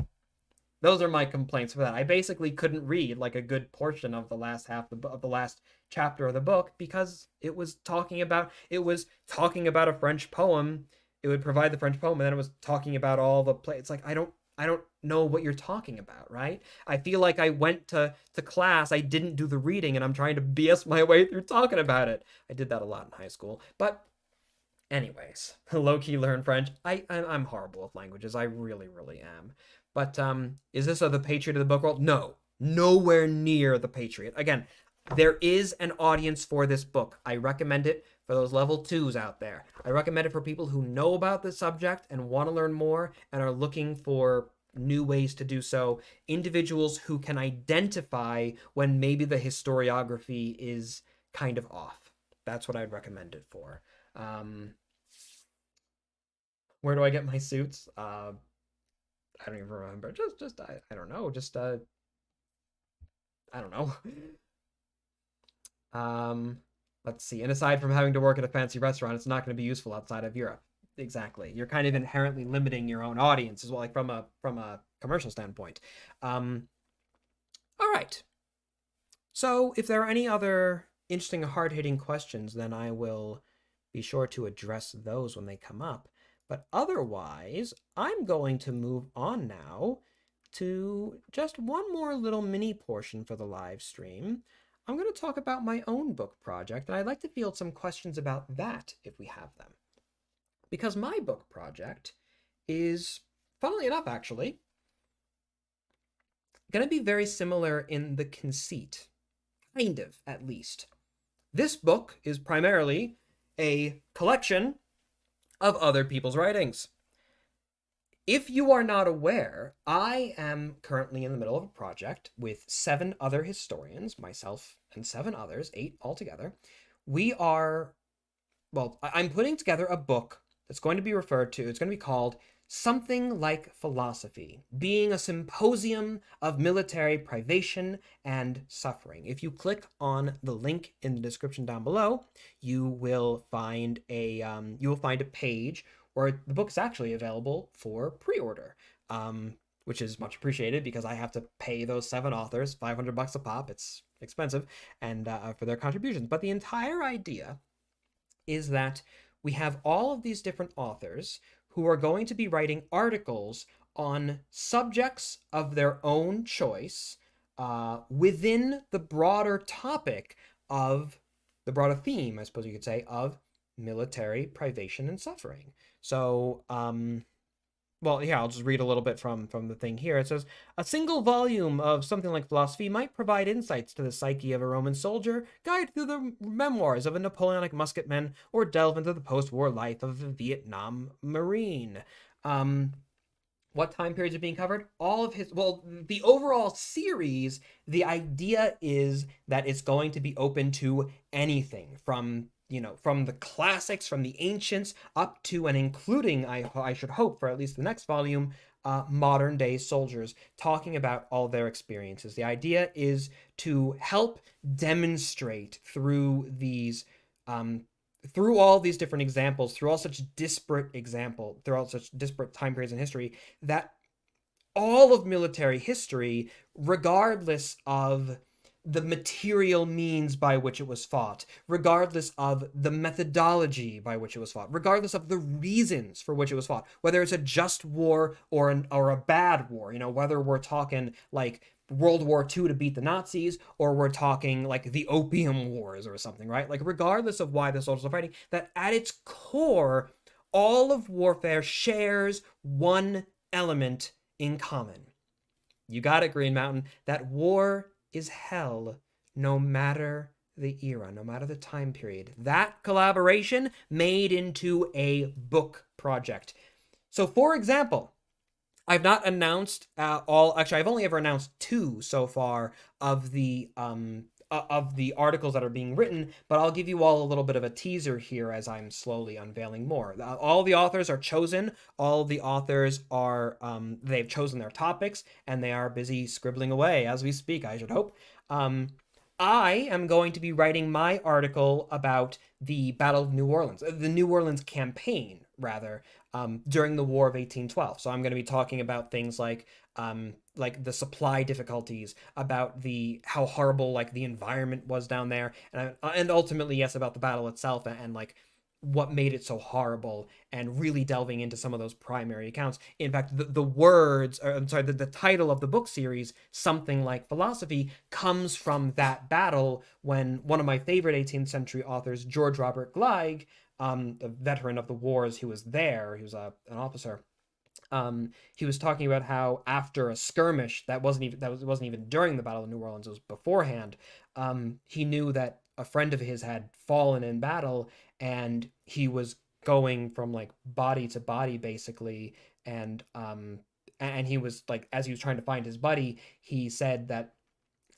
those are my complaints for that. I basically couldn't read like a good portion of the last half of the last chapter of the book because it was talking about a French poem. It would provide the French poem, and then it was talking about all the play. It's like I don't know what you're talking about, right? I feel like I went to class, I didn't do the reading, and I'm trying to BS my way through talking about it. I did that a lot in high school, but Anyways, low-key learn French. I'm horrible with languages. I really, really am. But is this the Patriot of the book world? No, nowhere near the Patriot. Again, there is an audience for this book. I recommend it for those level 2s out there. I recommend it for people who know about the subject and want to learn more and are looking for new ways to do so. Individuals who can identify when maybe the historiography is kind of off. That's what I'd recommend it for. Where do I get my suits? I don't even remember. I don't know. I don't know. Let's see. And aside from having to work at a fancy restaurant, it's not going to be useful outside of Europe. Exactly. You're kind of inherently limiting your own audience as well, like from a commercial standpoint. All right. So if there are any other interesting, hard-hitting questions, then I will be sure to address those when they come up. But otherwise, I'm going to move on now to just one more little mini portion for the live stream. I'm going to talk about my own book project, and I'd like to field some questions about that if we have them. Because my book project is, funnily enough, actually, going to be very similar in the conceit. Kind of, at least. This book is primarily a collection of other people's writings. If you are not aware, I am currently in the middle of a project with 7 other historians, myself and 7 others, 8 altogether. I'm putting together a book that's going to be it's going to be called Something Like Philosophy, being a symposium of military privation and suffering. If you click on the link in the description down below, you will find a page where the book's actually available for pre-order, which is much appreciated because I have to pay those 7 authors $500 a pop. It's expensive, and for their contributions. But the entire idea is that we have all of these different authors who are going to be writing articles on subjects of their own choice within the broader topic of the broader theme, I suppose you could say, of military privation and suffering. So, I'll just read a little bit from the thing here. It says, a single volume of Something Like Philosophy might provide insights to the psyche of a Roman soldier, guide through the memoirs of a Napoleonic musketman, or delve into the post-war life of a Vietnam Marine. What time periods are being covered? The overall series, the idea is that it's going to be open to anything from the classics, from the ancients, up to and including, I should hope, for at least the next volume, modern day soldiers, talking about all their experiences. The idea is to help demonstrate through all these different examples, through all such disparate time periods in history, that all of military history, regardless of the material means by which it was fought, regardless of the methodology by which it was fought, regardless of the reasons for which it was fought, whether it's a just war or a bad war, whether we're talking like World War II to beat the Nazis, or we're talking like the Opium Wars or something, right? Like, regardless of why the soldiers are fighting, that at its core, all of warfare shares one element in common. You got it, Green Mountain. That war is hell, no matter the era, no matter the time period. That collaboration made into a book project. So, for example, I've not announced I've only ever announced 2 so far of the articles that are being written, but I'll give you all a little bit of a teaser here as I'm slowly unveiling more. All the authors are chosen. All the authors are, they've chosen their topics, and they are busy scribbling away as we speak, I should hope. I am going to be writing my article about the Battle of New Orleans, the New Orleans campaign, rather, during the War of 1812. So I'm going to be talking about things like the supply difficulties, about how horrible the environment was down there, and ultimately, yes, about the battle itself and what made it so horrible, and really delving into some of those primary accounts. In fact, the title of the book series, Something Like Philosophy, comes from that battle when one of my favorite 18th century authors, George Robert Gleig, a veteran of the wars who was there. He was an officer. He was talking about how after a skirmish that wasn't even during the Battle of New Orleans, it was beforehand. He knew that a friend of his had fallen in battle, and he was going from like body to body basically, and he was like, as he was trying to find his buddy, he said that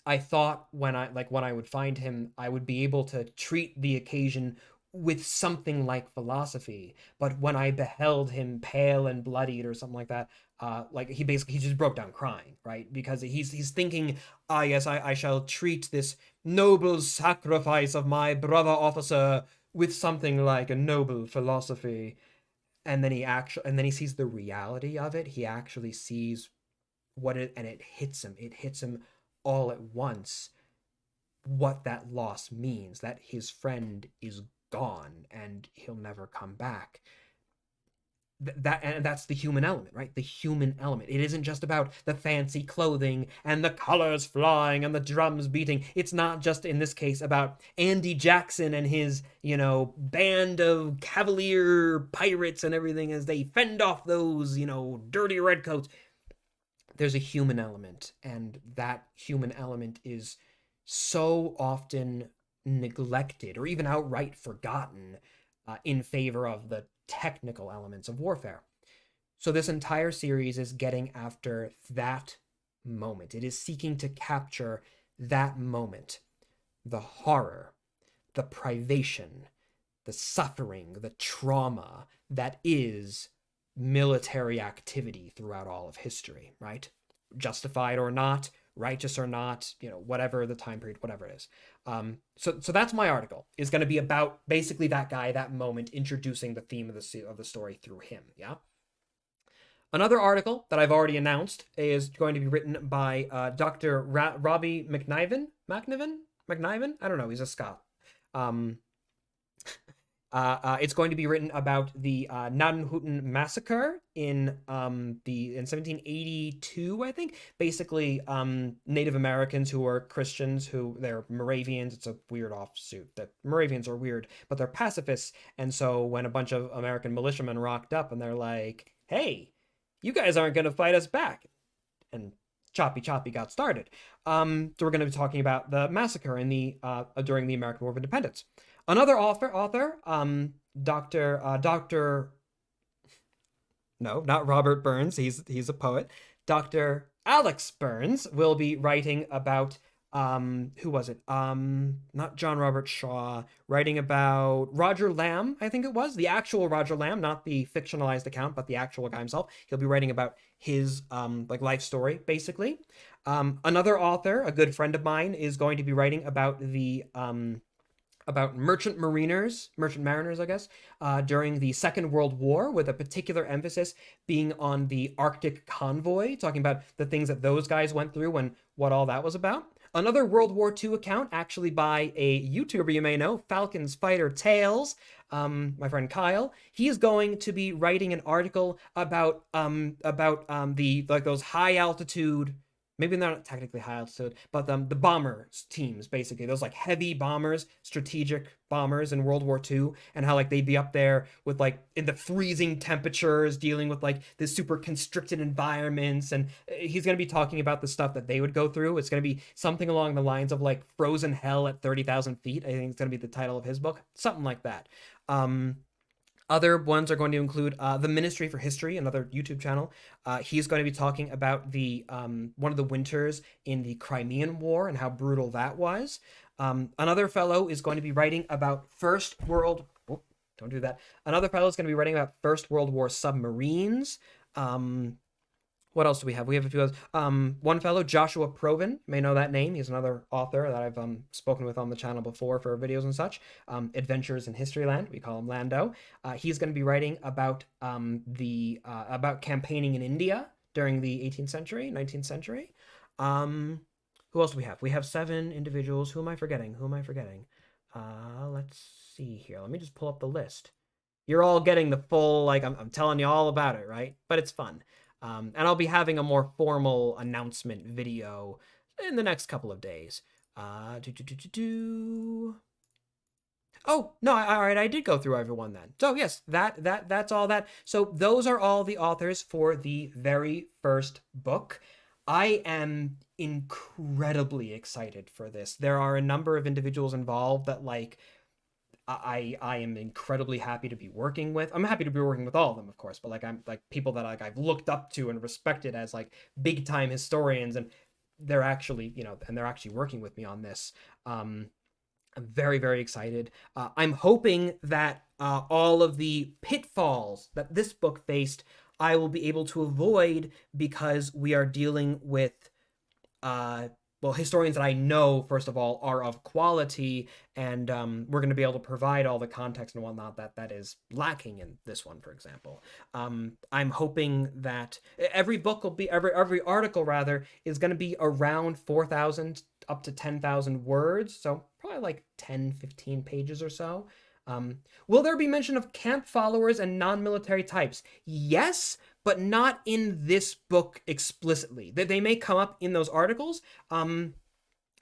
I thought when I would find him, I would be able to treat the occasion with something like philosophy. But when I beheld him pale and bloodied or something like that, like he just broke down crying, right? Because he's thinking, ah yes, I shall treat this noble sacrifice of my brother officer with something like a noble philosophy. And then he sees the reality of it. He actually sees and it hits him. It hits him all at once what that loss means, that his friend is gone and he'll never come back. That's the human element, right? The human element. It isn't just about the fancy clothing and the colors flying and the drums beating. It's not just in this case about Andy Jackson and his, band of cavalier pirates and everything as they fend off those, dirty redcoats. There's a human element, and that human element is so often neglected or even outright forgotten in favor of the technical elements of warfare. So this entire series is getting after that moment. It is seeking to capture that moment, the horror, the privation, the suffering, the trauma that is military activity throughout all of history, right? Justified or not, righteous or not, whatever the time period, whatever it is. So that's my article, is going to be about basically that guy, that moment, introducing the theme of the story through him. Yeah. Another article that I've already announced is going to be written by Dr. Robbie McNiven. I don't know. He's a Scot. It's going to be written about the Nadenhuten massacre in 1782, I think. Basically, Native Americans who are Christians, they're Moravians. It's a weird offshoot. The Moravians are weird, but they're pacifists. And so when a bunch of American militiamen rocked up and they're like, "Hey, you guys aren't going to fight us back," and choppy got started. So we're going to be talking about the massacre in during the American War of Independence. Another author, Dr. No, not Robert Burns. He's a poet. Dr. Alex Burns will be writing about who was it? Not John Robert Shaw. Writing about Roger Lamb, I think it was, the actual Roger Lamb, not the fictionalized account, but the actual guy himself. He'll be writing about his life story, basically. Another author, a good friend of mine, is going to be writing about about merchant mariners, I guess, during the Second World War, with a particular emphasis being on the Arctic convoy, talking about the things that those guys went through and what all that was about. Another World War II account, actually by a YouTuber you may know, Falcons Fighter Tales, my friend Kyle. He's going to be writing an article about those high altitude, maybe they're not technically high altitude, but the bomber teams, basically, those like heavy bombers, strategic bombers in World War II, and how like they'd be up there with like in the freezing temperatures, dealing with like the super constricted environments. And he's going to be talking about the stuff that they would go through. It's going to be something along the lines of like Frozen Hell at 30,000 feet. I think it's going to be the title of his book, something like that. Other ones are going to include the Ministry for History, another YouTube channel. He's going to be talking about the one of the winters in the Crimean War and how brutal that was. Another fellow is going to be writing about don't do that. Another fellow is going to be writing about First World War submarines. What else do we have? We have a few others. One fellow, Joshua Proven, may know that name. He's another author that I've spoken with on the channel before for videos and such. Adventures in Historyland, we call him Lando. He's going to be writing about about campaigning in India during the 18th century, 19th century. Who else do we have? We have 7 individuals. Who am I forgetting? Let's see here. Let me just pull up the list. You're all getting the full, like, I'm telling you all about it, right? But it's fun. And I'll be having a more formal announcement video in the next couple of days. Oh, no, all right, I did go through everyone then. So yes, that's all that. So those are all the authors for the very first book. I am incredibly excited for this. There are a number of individuals involved that like I am incredibly happy to be working with. I'm happy to be working with all of them, of course, but like I'm like people that like I've looked up to and respected as like big time historians, and they're actually, and they're actually working with me on this. I'm very, very excited. I'm hoping that all of the pitfalls that this book faced, I will be able to avoid because we are dealing with uh, well, historians that I know, first of all, are of quality, and we're going to be able to provide all the context and whatnot that is lacking in this one, for example. I'm hoping that every book will be every article rather is going to be around 4,000 up to 10,000 words, so probably like 10, 15 pages or so. Will there be mention of camp followers and non-military types? Yes, but not in this book explicitly. They may come up in those articles.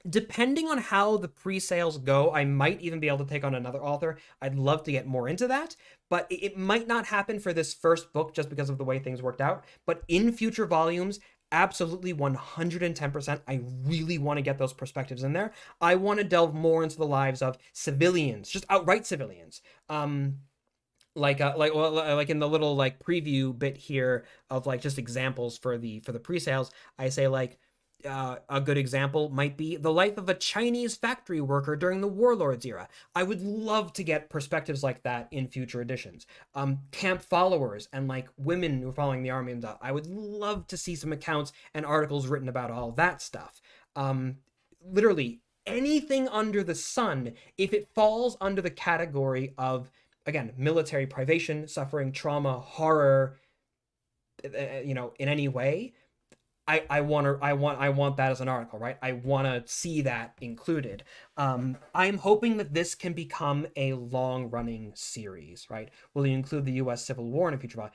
Depending on how the pre-sales go, I might even be able to take on another author. I'd love to get more into that, but it might not happen for this first book just because of the way things worked out. But in future volumes, absolutely 110%. I really want to get those perspectives in there. I want to delve more into the lives of civilians, just outright civilians. Like in the little like preview bit here of like just examples for the pre-sales, I say like a good example might be the life of a Chinese factory worker during the warlords era. I would love to get perspectives like that in future editions. Camp followers and like women who are following the army and stuff. I would love to see some accounts and articles written about all that stuff. Literally anything under the sun, if it falls under the category of, again, military privation, suffering, trauma, horror, in any way, I want that as an article, right? I want to see that included. I'm hoping that this can become a long running series, right? Will you include the U.S. Civil War in a future volume?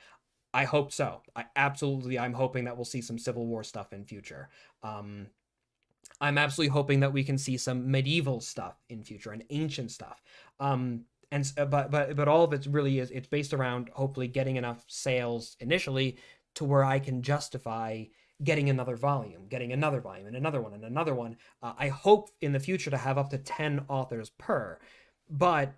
I hope so. I'm hoping that we'll see some Civil War stuff in future. I'm absolutely hoping that we can see some medieval stuff in future and ancient stuff. But all of it really is, it's based around hopefully getting enough sales initially to where I can justify getting another volume, and another one and another one. I hope in the future to have up to 10 authors per, but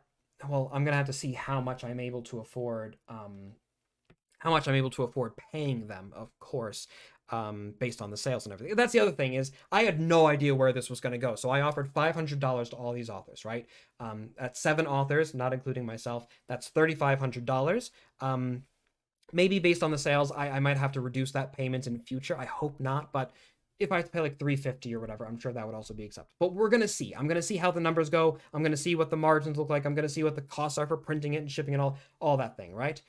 well, I'm gonna have to see how much I'm able to afford. How much I'm able to afford paying them, of course, based on the sales and everything. That's the other thing is I had no idea where this was going to go. So I offered $500 to all these authors, right? That's 7 authors, not including myself. That's $3,500. Maybe based on the sales, I might have to reduce that payment in future. I hope not, but if I have to pay like $350 or whatever, I'm sure that would also be acceptable. But we're going to see. I'm going to see how the numbers go. I'm going to see what the margins look like. I'm going to see what the costs are for printing it and shipping and all that thing, right?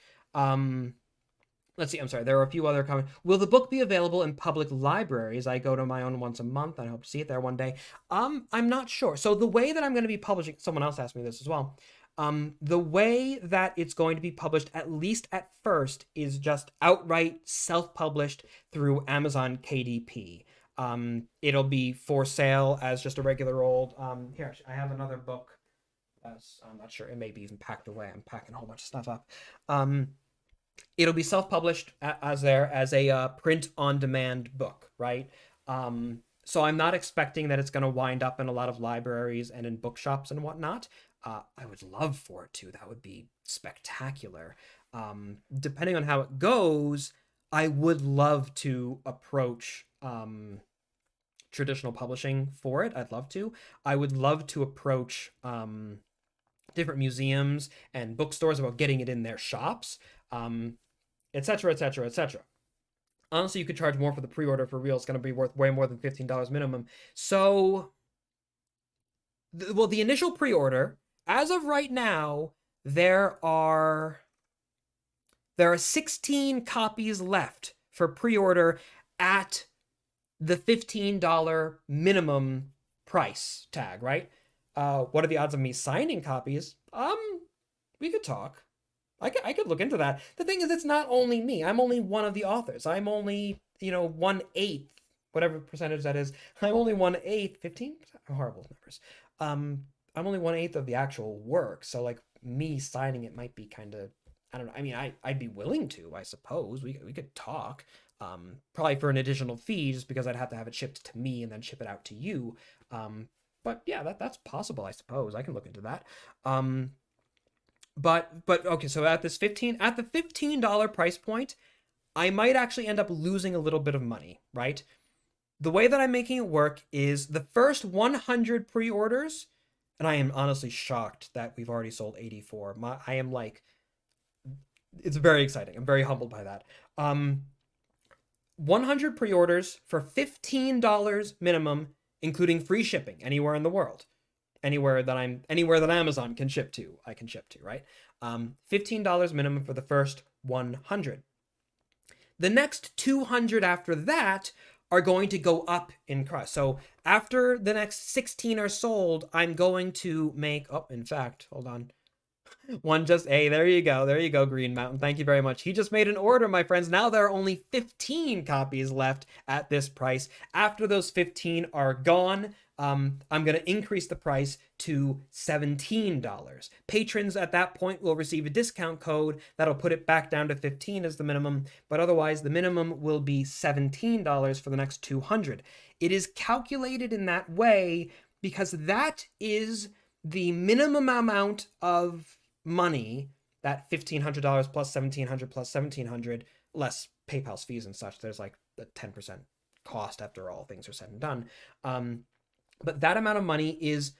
Let's see, I'm sorry, there are a few other comments. Will the book be available in public libraries? I go to my own once a month, and I hope to see it there one day. I'm not sure. So the way that I'm going to be publishing, someone else asked me this as well. The way that it's going to be published, at least at first, is just outright self-published through Amazon KDP. It'll be for sale as just a regular old, here, I have another book. I'm not sure, it may be even packed away. I'm packing a whole bunch of stuff up. It'll be self-published as a print-on-demand book, right? So I'm not expecting that it's going to wind up in a lot of libraries and in bookshops and whatnot. I would love for it to. That would be spectacular. Depending on how it goes, I would love to approach traditional publishing for it. I'd love to. I would love to approach different museums and bookstores about getting it in their shops, etc., etc., etc. Honestly, you could charge more for the pre-order for real. It's going to be worth way more than $15 minimum. So, the initial pre-order, as of right now, there are 16 copies left for pre-order at the $15 minimum price tag, right? What are the odds of me signing copies? We could talk. I could look into that. The thing is, it's not only me. I'm only one of the authors. I'm only, 1/8, whatever percentage that is. I'm only 1/8, 15%. Horrible numbers. I'm only 1/8 of the actual work, so like me signing it might be kind of, I don't know. I mean, I'd be willing to, I suppose. We could talk. Probably for an additional fee, just because I'd have to have it shipped to me and then ship it out to you. But yeah, that's possible, I suppose. I can look into that. But okay, so at the $15 price point, I might actually end up losing a little bit of money, right? The way that I'm making it work is the first 100 pre-orders, and I am honestly shocked that we've already sold 84. I am like, it's very exciting. I'm very humbled by that. 100 pre-orders for $15 minimum, including free shipping anywhere in the world. Anywhere that Amazon can ship to, I can ship to, right? $15 minimum for the first 100. The next 200 after that are going to go up in price. So after the next 16 are sold, I'm going to make, oh, in fact, hold on. One just, hey, there you go, Green Mountain. Thank you very much. He just made an order, my friends. Now there are only 15 copies left at this price. After those 15 are gone, I'm going to increase the price to $17. Patrons at that point will receive a discount code that'll put it back down to 15 as the minimum, but otherwise the minimum will be $17 for the next 200. It is calculated in that way because that is the minimum amount of money, that $1,500 plus $1,700 plus $1,700, less PayPal's fees and such. There's like the 10% cost after all things are said and done. But that amount of money is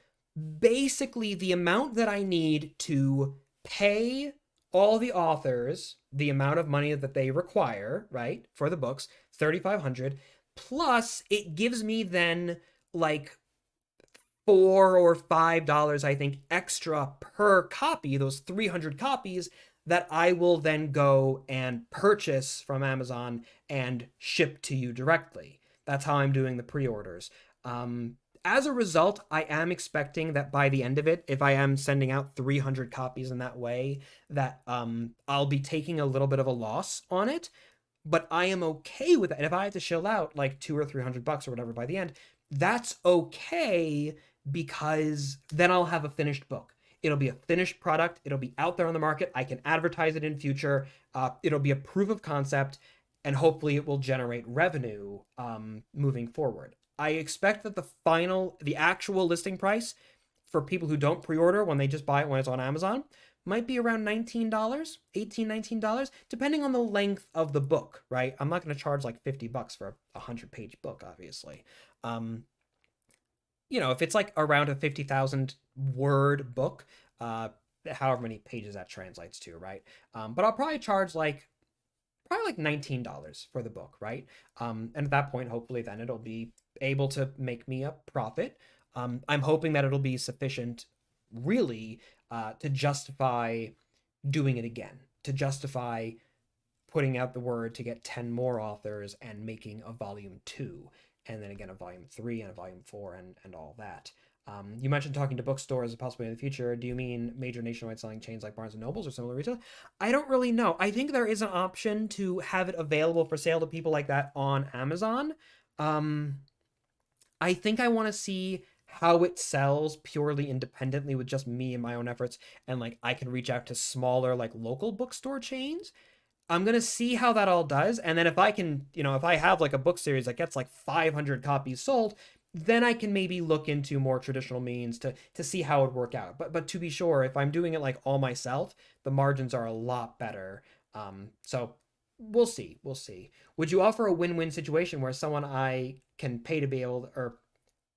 basically the amount that I need to pay all the authors the amount of money that they require, right, for the books, $3,500, plus it gives me then like $4 or $5, I think, extra per copy, those 300 copies that I will then go and purchase from Amazon and ship to you directly. That's how I'm doing the pre-orders. As a result, I am expecting that by the end of it, if I am sending out 300 copies in that way, that I'll be taking a little bit of a loss on it, but I am okay with it. And if I have to shell out like $200 or $300 or whatever by the end, that's okay, because then I'll have a finished book. It'll be a finished product. It'll be out there on the market. I can advertise it in future. It'll be a proof of concept, and hopefully it will generate revenue moving forward. I expect that the actual listing price for people who don't pre-order when they just buy it when it's on Amazon might be around $19, $18, $19, depending on the length of the book, right? I'm not going to charge like $50 for a 100-page book, obviously. If it's like around a 50,000 word book, however many pages that translates to, right? But I'll probably charge like $19 for the book, right? And at that point, hopefully then it'll be able to make me a profit. I'm hoping that it'll be sufficient really to justify doing it again, to justify putting out the word to get 10 more authors and making a volume 2, and then again a volume 3 and a volume 4 and all that. You mentioned talking to bookstores possibly in the future. Do you mean major nationwide selling chains like Barnes & Nobles or similar retail? I don't really know. I think there is an option to have it available for sale to people like that on Amazon. I think I want to see how it sells purely independently with just me and my own efforts, and like I can reach out to smaller like local bookstore chains. I'm going to see how that all does, and then if I can, if I have like a book series that gets like 500 copies sold, then I can maybe look into more traditional means to see how it would work out. But to be sure, if I'm doing it like all myself, the margins are a lot better. So we'll see. Would you offer a win-win situation where someone I can pay to be able to,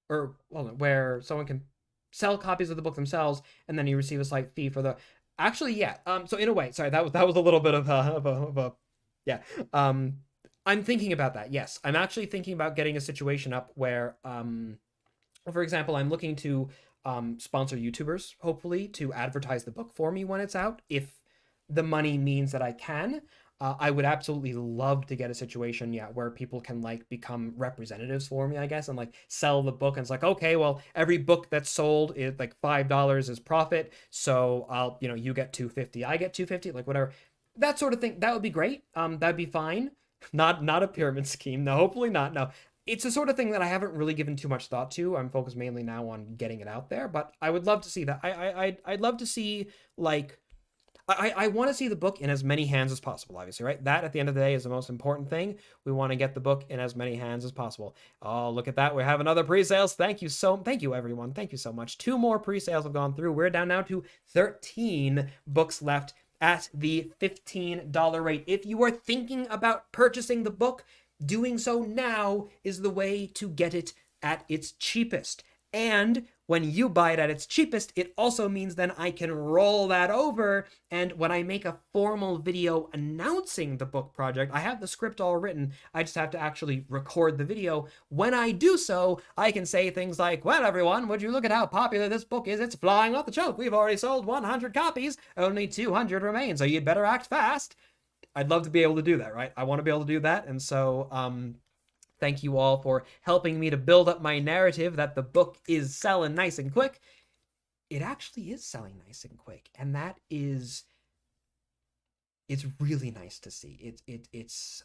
or where someone can sell copies of the book themselves and then you receive a slight fee for the, actually, yeah. So in a way, sorry, that was a little bit of a yeah. I'm thinking about that. Yes, I'm actually thinking about getting a situation up where, for example, I'm looking to sponsor YouTubers, hopefully, to advertise the book for me when it's out. If the money means that I can, I would absolutely love to get a situation, yeah, where people can like become representatives for me, I guess, and like sell the book. And it's like, okay, well, every book that's sold is like $5 is profit. So I'll, you get $250, I get $250, like whatever, that sort of thing. That would be great. That'd be fine. Not a pyramid scheme. No, hopefully not. No, it's a sort of thing that I haven't really given too much thought to. I'm focused mainly now on getting it out there, but I would love to see that. I'd love to see, like, I want to see the book in as many hands as possible, obviously, right? That at the end of the day is the most important thing. We want to get the book in as many hands as possible. Oh, look at that. We have another pre-sales. Thank you everyone. Thank you so much. 2 more pre-sales have gone through. We're down now to 13 books left at the $15 rate. If you are thinking about purchasing the book, doing so now is the way to get it at its cheapest. And when you buy it at its cheapest, it also means then I can roll that over. And when I make a formal video announcing the book project, I have the script all written. I just have to actually record the video. When I do so, I can say things like, well, everyone, would you look at how popular this book is? It's flying off the shelf. We've already sold 100 copies. Only 200 remain, so you'd better act fast. I'd love to be able to do that, right? I want to be able to do that. And so, thank you all for helping me to build up my narrative that the book is selling nice and quick. It actually is selling nice and quick, and that is, it's really nice to see. It's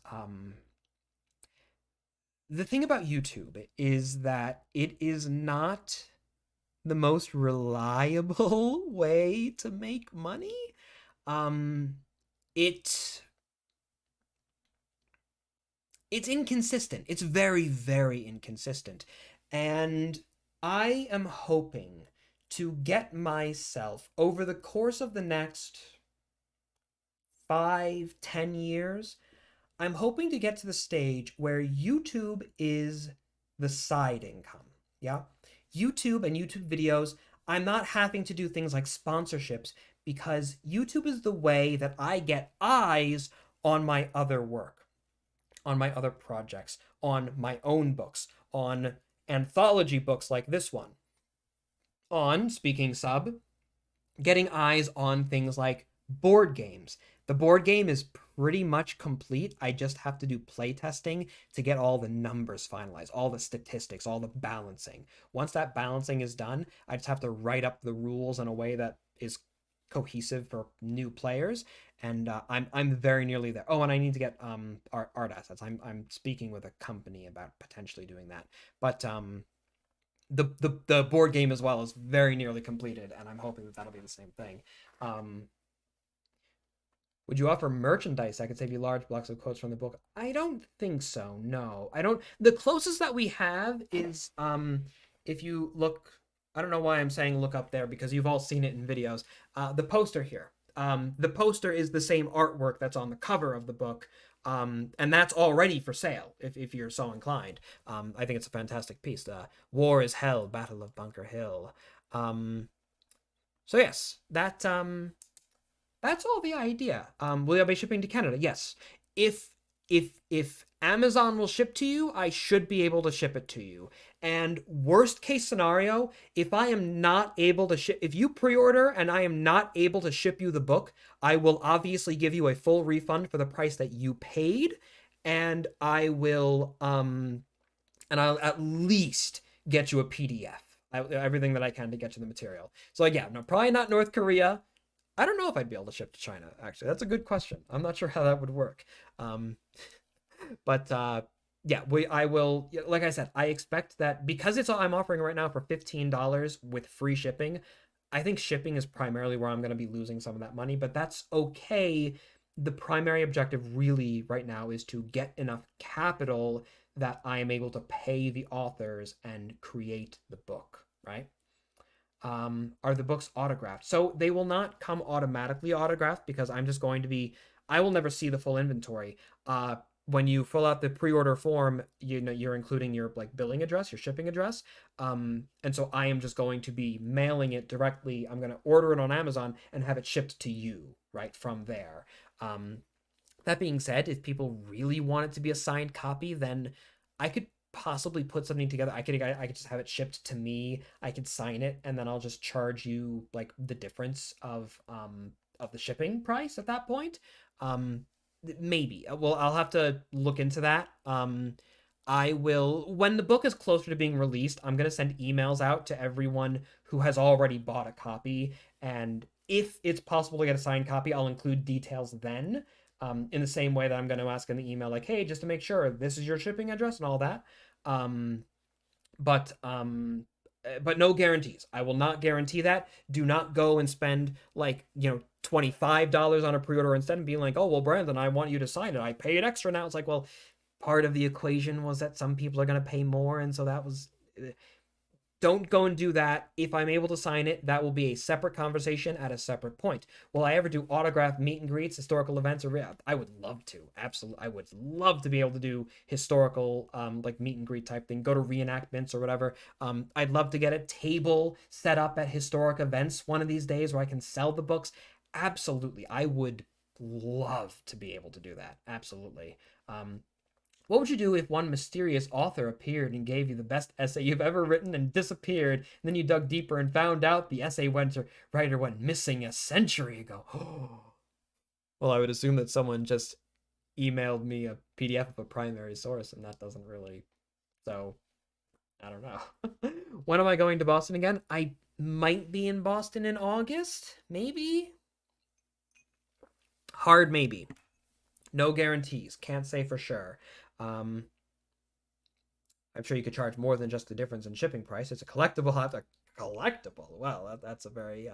the thing about YouTube is that it is not the most reliable way to make money. It's inconsistent. It's very, very inconsistent. And I am hoping to get myself over the course of the next 5-10 years, I'm hoping to get to the stage where YouTube is the side income. Yeah. YouTube and YouTube videos, I'm not having to do things like sponsorships because YouTube is the way that I get eyes on my other work, on my other projects, on my own books, on anthology books like this one, on, speaking sub, getting eyes on things like board games. The board game is pretty much complete. I just have to do playtesting to get all the numbers finalized, all the statistics, all the balancing. Once that balancing is done, I just have to write up the rules in a way that is cohesive for new players, and I'm very nearly there. Oh, and I need to get art assets. I'm speaking with a company about potentially doing that, but the board game as well is very nearly completed, and I'm hoping that that'll be the same thing. Would you offer merchandise that could save you large blocks of quotes from the book? I don't think so. No, I don't. The closest that we have is if you look, I don't know why I'm saying look up there because you've all seen it in videos. The poster here. The poster is the same artwork that's on the cover of the book. And that's already for sale if you're so inclined. I think it's a fantastic piece. War is Hell, Battle of Bunker Hill. So yes, that's all the idea. Will I be shipping to Canada? Yes. If Amazon will ship to you, I should be able to ship it to you. And worst case scenario, if I am not able to ship, if you pre-order and I am not able to ship you the book, I will obviously give you a full refund for the price that you paid, and I will and I'll at least get you a PDF. Everything that I can to get you the material. So yeah, no, probably not North Korea. I don't know if I'd be able to ship to China, actually. That's a good question. I'm not sure how that would work. But yeah, I will, like I said, I expect that because I'm offering right now for $15 with free shipping. I think shipping is primarily where I'm going to be losing some of that money, but that's okay. The primary objective really right now is to get enough capital that I am able to pay the authors and create the book, right? Are the books autographed? So they will not come automatically autographed because I'm just going to be, I will never see the full inventory. When you fill out the pre-order form, you know, you're including your like billing address, your shipping address. And so I am just going to be mailing it directly. I'm going to order it on Amazon and have it shipped to you right from there. That being said, if people really want it to be a signed copy, then I could possibly put something together. I could just have it shipped to me. I could sign it, and then I'll just charge you like the difference of the shipping price at that point. Maybe. Well, I'll have to look into that. I will, when the book is closer to being released, I'm going to send emails out to everyone who has already bought a copy. And if it's possible to get a signed copy, I'll include details then. In the same way that I'm going to ask in the email, like, hey, just to make sure this is your shipping address and all that. But no guarantees. I will not guarantee that. Do not go and spend like, $25 on a pre-order instead and being like, oh, well, Brandon, I want you to sign it. I paid extra now. It's like, well, part of the equation was that some people are going to pay more. And so that was, don't go and do that. If I'm able to sign it, that will be a separate conversation at a separate point. Will I ever do autograph meet and greets, historical events? Or I would love to. Absolutely. I would love to be able to do historical, like meet and greet type thing, go to reenactments or whatever. I'd love to get a table set up at historic events one of these days where I can sell the books. Absolutely. I would love to be able to do that. Absolutely. What would you do if one mysterious author appeared and gave you the best essay you've ever written and disappeared, and then you dug deeper and found out the writer went missing a century ago? Well, I would assume that someone just emailed me a PDF of a primary source, and that doesn't really... So, I don't know. When am I going to Boston again? I might be in Boston in August, maybe? Hard maybe. No guarantees. Can't say for sure. I'm sure you could charge more than just the difference in shipping price. It's a collectible. Collectible. Well, that's a very,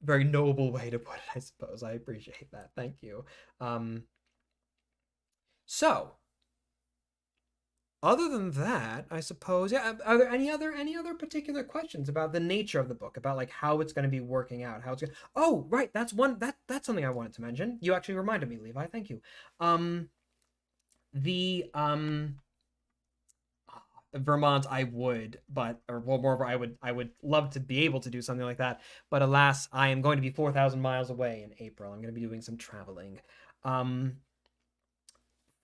very noble way to put it, I suppose. I appreciate that. Thank you. So, other than that, I suppose, yeah. Are there any other particular questions about the nature of the book, about like how it's going to be working out, how it's going? Oh, right. That's something I wanted to mention. You actually reminded me, Levi. Thank you. Vermont, I would, I would love to be able to do something like that, but alas, I am going to be 4,000 miles away in April. I'm going to be doing some traveling.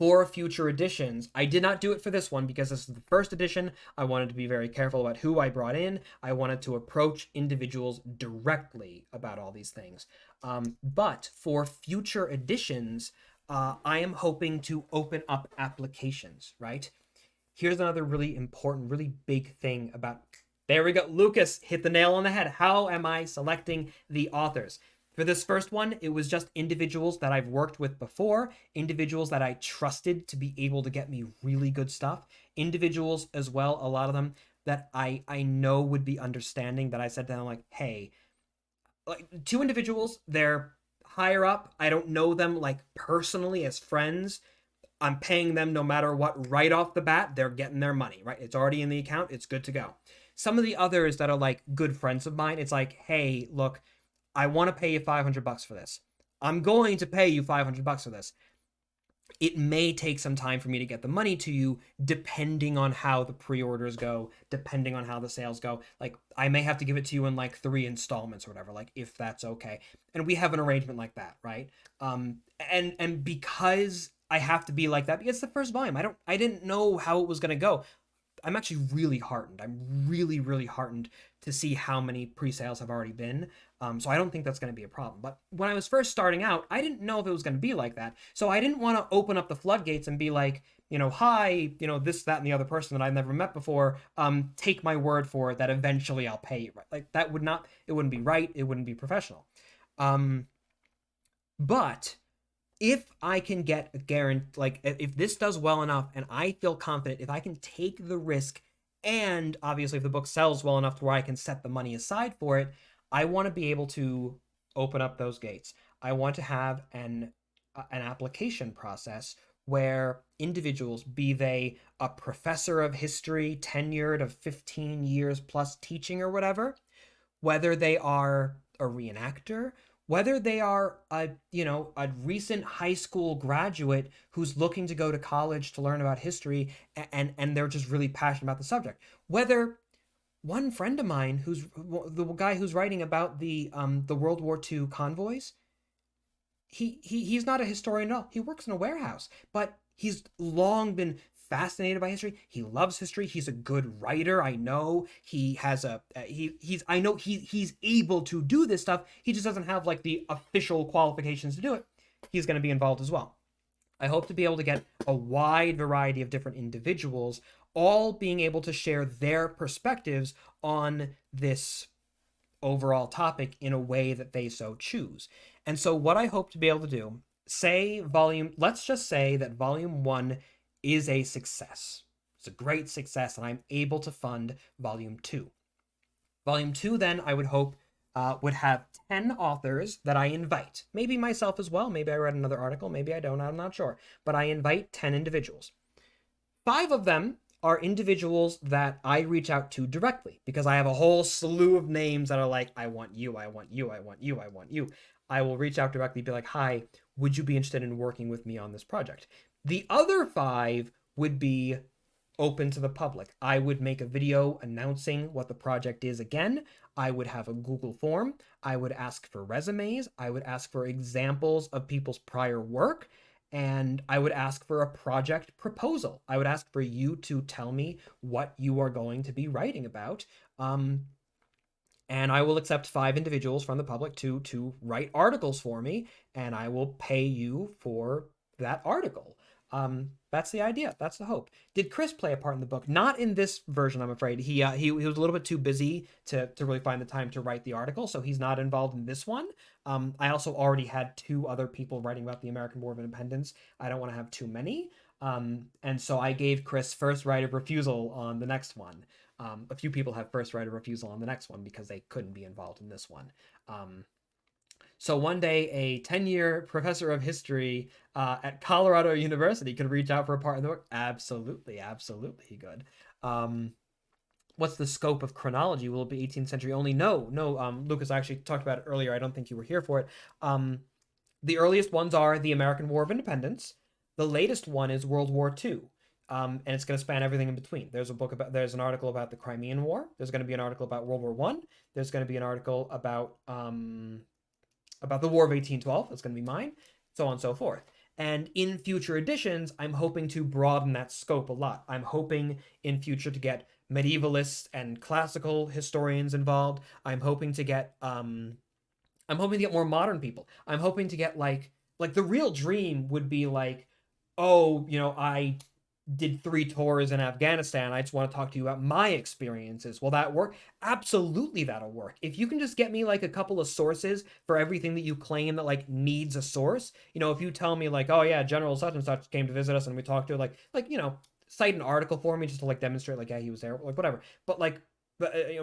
For future editions, I did not do it for this one because this is the first edition. I wanted to be very careful about who I brought in. I wanted to approach individuals directly about all these things. But for future editions, I am hoping to open up applications, right? Here's another really important, really big thing about... There we go. Lucas hit the nail on the head. How am I selecting the authors? For this first one, it was just individuals that I've worked with before, individuals that I trusted to be able to get me really good stuff, individuals as well, a lot of them, that I know would be understanding, that I said to them, like, hey, like 2 individuals, they're higher up. I don't know them like personally as friends. I'm paying them no matter what right off the bat. They're getting their money, right? It's already in the account. It's good to go. Some of the others that are like good friends of mine, it's like, hey, look, I want to pay you $500 for this. I'm going to pay you $500 for this. It may take some time for me to get the money to you, depending on how the pre-orders go, depending on how the sales go. Like, I may have to give it to you in like 3 installments or whatever, like if that's okay. And we have an arrangement like that, right? And because I have to be like that, because it's the first volume, I didn't know how it was going to go. I'm actually really heartened. I'm really, really heartened to see how many pre-sales have already been. So I don't think that's going to be a problem. But when I was first starting out, I didn't know if it was going to be like that. So I didn't want to open up the floodgates and be like, hi, this, that, and the other person that I've never met before, take my word for it that eventually I'll pay you. Right? Like, that it wouldn't be right. It wouldn't be professional. But if I can get a guarantee, like if this does well enough and I feel confident, if I can take the risk, and obviously if the book sells well enough to where I can set the money aside for it, I want to be able to open up those gates. I want to have an application process where individuals, be they a professor of history, tenured of 15 years plus teaching or whatever, whether they are a reenactor, whether they are a recent high school graduate who's looking to go to college to learn about history and they're just really passionate about the subject, whether one friend of mine, who's the guy who's writing about the World War II convoys, he's not a historian at all. He works in a warehouse, but he's long been fascinated by history. He loves history. He's a good writer. I know he has he's able to do this stuff. He just doesn't have like the official qualifications to do it. He's going to be involved as well. I hope to be able to get a wide variety of different individuals, all being able to share their perspectives on this overall topic in a way that they so choose. And so what I hope to be able to do, let's just say that volume 1 is a success. It's a great success, and I'm able to fund volume 2. Volume 2, then, I would hope would have 10 authors that I invite. Maybe myself as well. Maybe I read another article. Maybe I don't. I'm not sure. But I invite 10 individuals. 5 of them are individuals that I reach out to directly because I have a whole slew of names that are like, I want you, I want you, I want you, I want you. I will reach out directly, be like, hi, would you be interested in working with me on this project? The other 5 would be open to the public. I would make a video announcing what the project is again. I would have a Google form. I would ask for resumes. I would ask for examples of people's prior work. And I would ask for a project proposal. I would ask for you to tell me what you are going to be writing about. And I will accept 5 individuals from the public to write articles for me, and I will pay you for that article. That's the idea. That's the hope. Did Chris play a part in the book? Not in this version, I'm afraid. He was a little bit too busy to really find the time to write the article, so he's not involved in this one. I also already had 2 other people writing about the American War of Independence. I don't want to have too many. And so I gave Chris first right of refusal on the next one. A few people have first right of refusal on the next one because they couldn't be involved in this one. So one day, a 10-year professor of history at Colorado University could reach out for a part in the book. Absolutely, absolutely, he could. What's the scope of chronology? Will it be 18th century only? No. Lucas, I actually talked about it earlier. I don't think you were here for it. The earliest ones are the American War of Independence. The latest one is World War II. And it's going to span everything in between. There's an article about the Crimean War. There's going to be an article about World War I. There's going to be an article about the War of 1812. That's going to be mine, so on and so forth. And in future editions, I'm hoping to broaden that scope a lot. I'm hoping in future to get medievalists and classical historians involved. I'm hoping to get more modern people. I'm hoping to get like the real dream would be like, oh, I did 3 tours in Afghanistan. I just want to talk to you about my experiences. Will that work? Absolutely, that'll work. If you can just get me like a couple of sources for everything that you claim that like needs a source. If you tell me like, oh yeah, General such and such came to visit us and we talked to cite an article for me just to like demonstrate like, yeah, he was there, like whatever. But like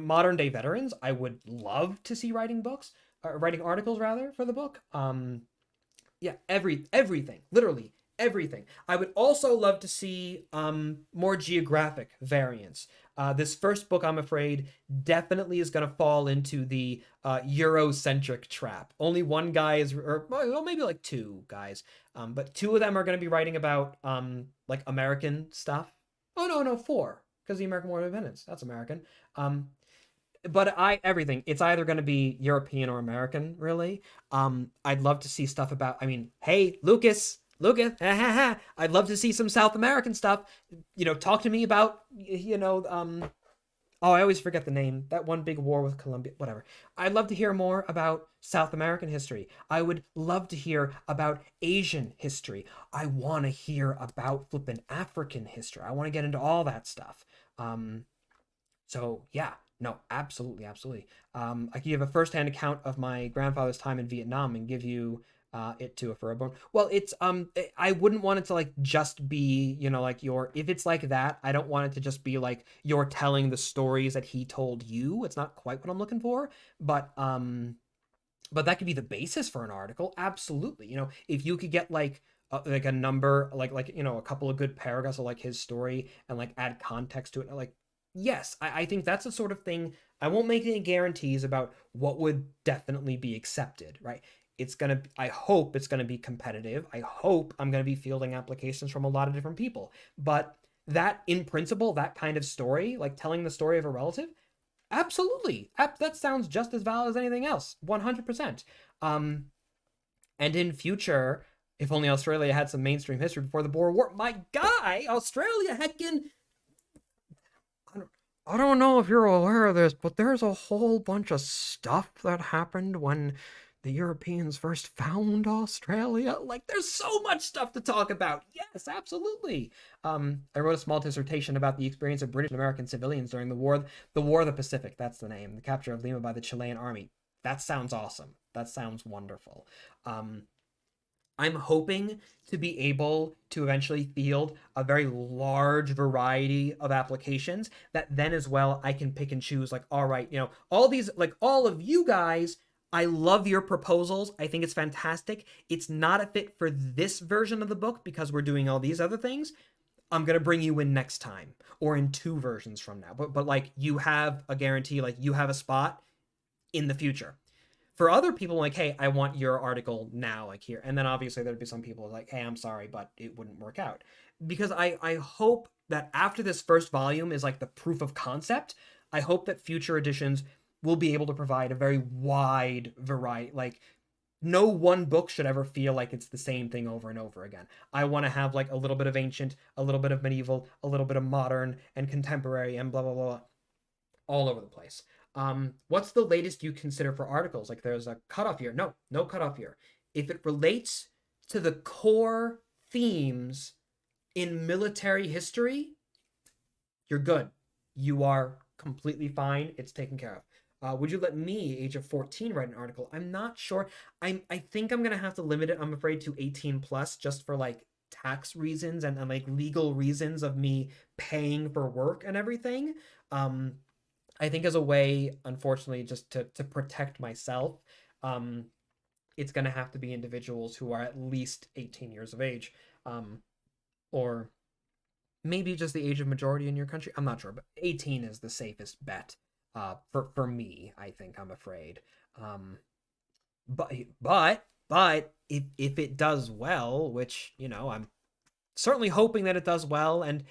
modern day veterans, I would love to see writing articles rather for the book. Yeah, everything, literally everything. I would also love to see more geographic variants. This first book, I'm afraid, definitely is going to fall into the Eurocentric trap. Only one guy is, or well, maybe like 2 guys, but 2 of them are going to be writing about like American stuff. Oh no, 4, because the American War of Independence, that's American. But everything, it's either going to be European or American, really. I'd love to see stuff about, hey, Lucas, I'd love to see some South American stuff. Talk to me about, I always forget the name. That one big war with Colombia, whatever. I'd love to hear more about South American history. I would love to hear about Asian history. I want to hear about flippin' African history. I want to get into all that stuff. So yeah, no, absolutely. I can give a firsthand account of my grandfather's time in Vietnam and give you it to a furrowbone. Well, it's I wouldn't want it to like just be like if it's like that, I don't want it to just be like you're telling the stories that he told you. It's not quite what I'm looking for, but that could be the basis for an article. Absolutely. If you could get like a number like a couple of good paragraphs of like his story and like add context to it, like yes, I think that's the sort of thing. I won't make any guarantees about what would definitely be accepted, right? I hope it's gonna be competitive. I hope I'm gonna be fielding applications from a lot of different people. But that, in principle, that kind of story, like telling the story of a relative, absolutely. That sounds just as valid as anything else. 100%. And in future, if only Australia had some mainstream history before the Boer War, my guy, Australia, heckin'. I don't know if you're aware of this, but there's a whole bunch of stuff that happened when the Europeans first found Australia. Like, there's so much stuff to talk about. Yes, absolutely. I wrote a small dissertation about the experience of British and American civilians during the War of the Pacific. That's the name. The capture of Lima by the Chilean army. That sounds awesome. That sounds wonderful. I'm hoping to be able to eventually field a very large variety of applications that then as well I can pick and choose, like, all right, all these, like, all of you guys, I love your proposals. I think it's fantastic. It's not a fit for this version of the book because we're doing all these other things. I'm gonna bring you in next time or in 2 versions from now. But like, you have a guarantee, like you have a spot in the future. For other people, like, hey, I want your article now, like here. And then obviously there'd be some people like, hey, I'm sorry, but it wouldn't work out. Because I hope that after this first volume is like the proof of concept, I hope that future editions will be able to provide a very wide variety. Like, no one book should ever feel like it's the same thing over and over again. I want to have like a little bit of ancient, a little bit of medieval, a little bit of modern and contemporary and blah blah blah, all over the place. What's the latest you consider for articles? Like, there's a cutoff year. No, no cutoff year. If it relates to the core themes in military history, you're good. You are completely fine. It's taken care of. Would you let me, age of 14, write an article? I'm not sure. I think I'm gonna have to limit it, I'm afraid, to 18 plus, just for like tax reasons and like legal reasons of me paying for work and everything. I think as a way, unfortunately, just to protect myself, um, it's gonna have to be individuals who are at least 18 years of age, or maybe just the age of majority in your country. I'm not sure, but 18 is the safest bet, for me, I think, I'm afraid. Um, but if it does well, which, I'm certainly hoping that it does well, and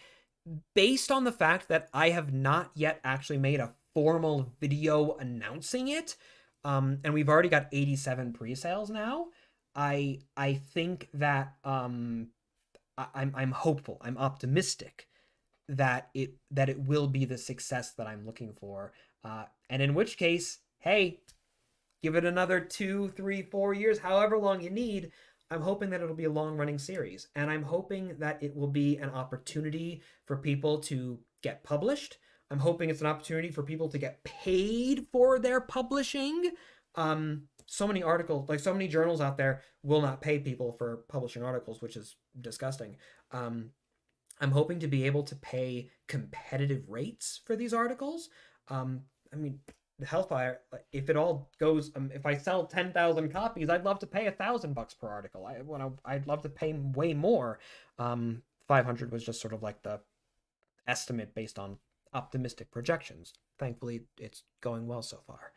based on the fact that I have not yet actually made a formal video announcing it, and we've already got 87 pre-sales now, I think that I'm hopeful, I'm optimistic that it will be the success that I'm looking for, and in which case, hey, give it another 2, 3, 4 years, however long you need. I'm hoping that it'll be a long running series, and I'm hoping that it will be an opportunity for people to get published. I'm hoping it's an opportunity for people to get paid for their publishing. So many articles, like so many journals out there, will not pay people for publishing articles, which is disgusting. I'm hoping to be able to pay competitive rates for these articles. I mean, the Hellfire, if it all goes, if I sell 10,000 copies, I'd love to pay $1,000 per article. I'd love to pay way more. 500 was just sort of like the estimate based on optimistic projections. Thankfully, it's going well so far.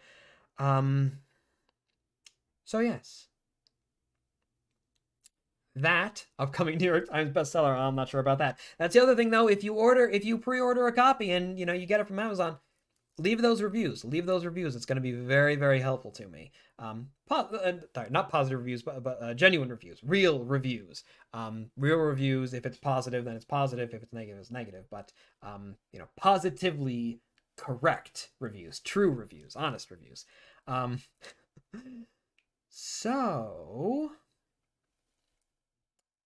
So yes, that upcoming New York Times bestseller. I'm not sure about that. That's the other thing, though. If you pre-order a copy and you get it from Amazon, leave those reviews. It's going to be very, very helpful to me. Sorry, not positive reviews, but genuine reviews, real reviews. Real reviews. If it's positive, then it's positive. If it's negative, it's negative. But positively correct reviews, true reviews, honest reviews. So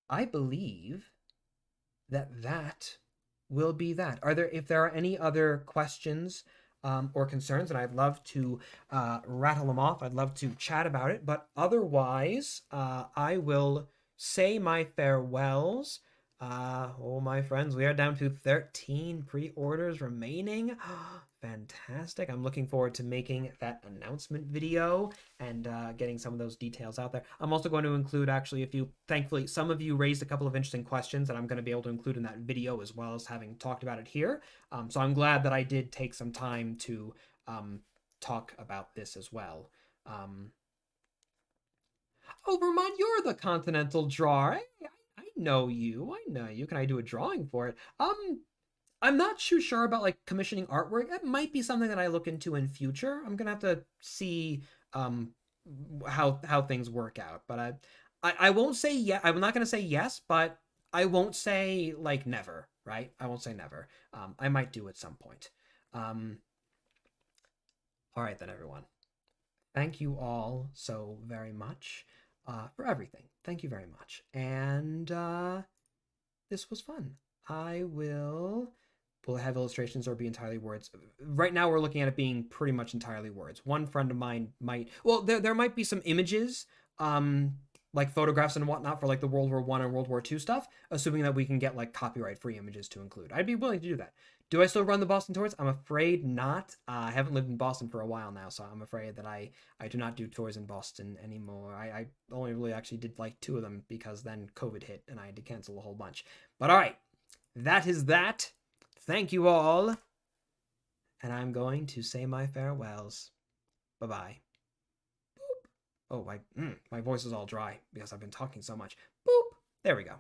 I believe that will be that. If there are any other questions or concerns, and I'd love to rattle them off. I'd love to chat about it. But otherwise, I will say my farewells. Oh, my friends, we are down to 13 pre-orders remaining. Fantastic. I'm looking forward to making that announcement video and getting some of those details out there. I'm also going to include actually thankfully, some of you raised a couple of interesting questions that I'm going to be able to include in that video, as well as having talked about it here. So I'm glad that I did take some time to talk about this as well. Oh, Vermont, you're the Continental Drawer. I know you. Can I do a drawing for it? I'm not too sure about like commissioning artwork. That might be something that I look into in future. I'm gonna have to see how things work out. But I won't say yeah. I'm not gonna say yes, but I won't say like never. Right? I won't say never. I might do at some point. All right then, everyone. Thank you all so very much for everything. Thank you very much. And this was fun. Will it have illustrations or be entirely words? Right now we're looking at it being pretty much entirely words. One friend of mine might, well, there might be some images. like photographs and whatnot for like the World War I and World War II stuff, assuming that we can get like copyright free images to include. I'd be willing to do that. Do I still run the Boston tours? I'm afraid not. I haven't lived in Boston for a while now, so I'm afraid that I do not do tours in Boston anymore. I only really actually did like 2 of them because then COVID hit and I had to cancel a whole bunch. But all right, that is that. Thank you all. And I'm going to say my farewells. Bye-bye. Boop. Oh, my voice is all dry because I've been talking so much. Boop. There we go.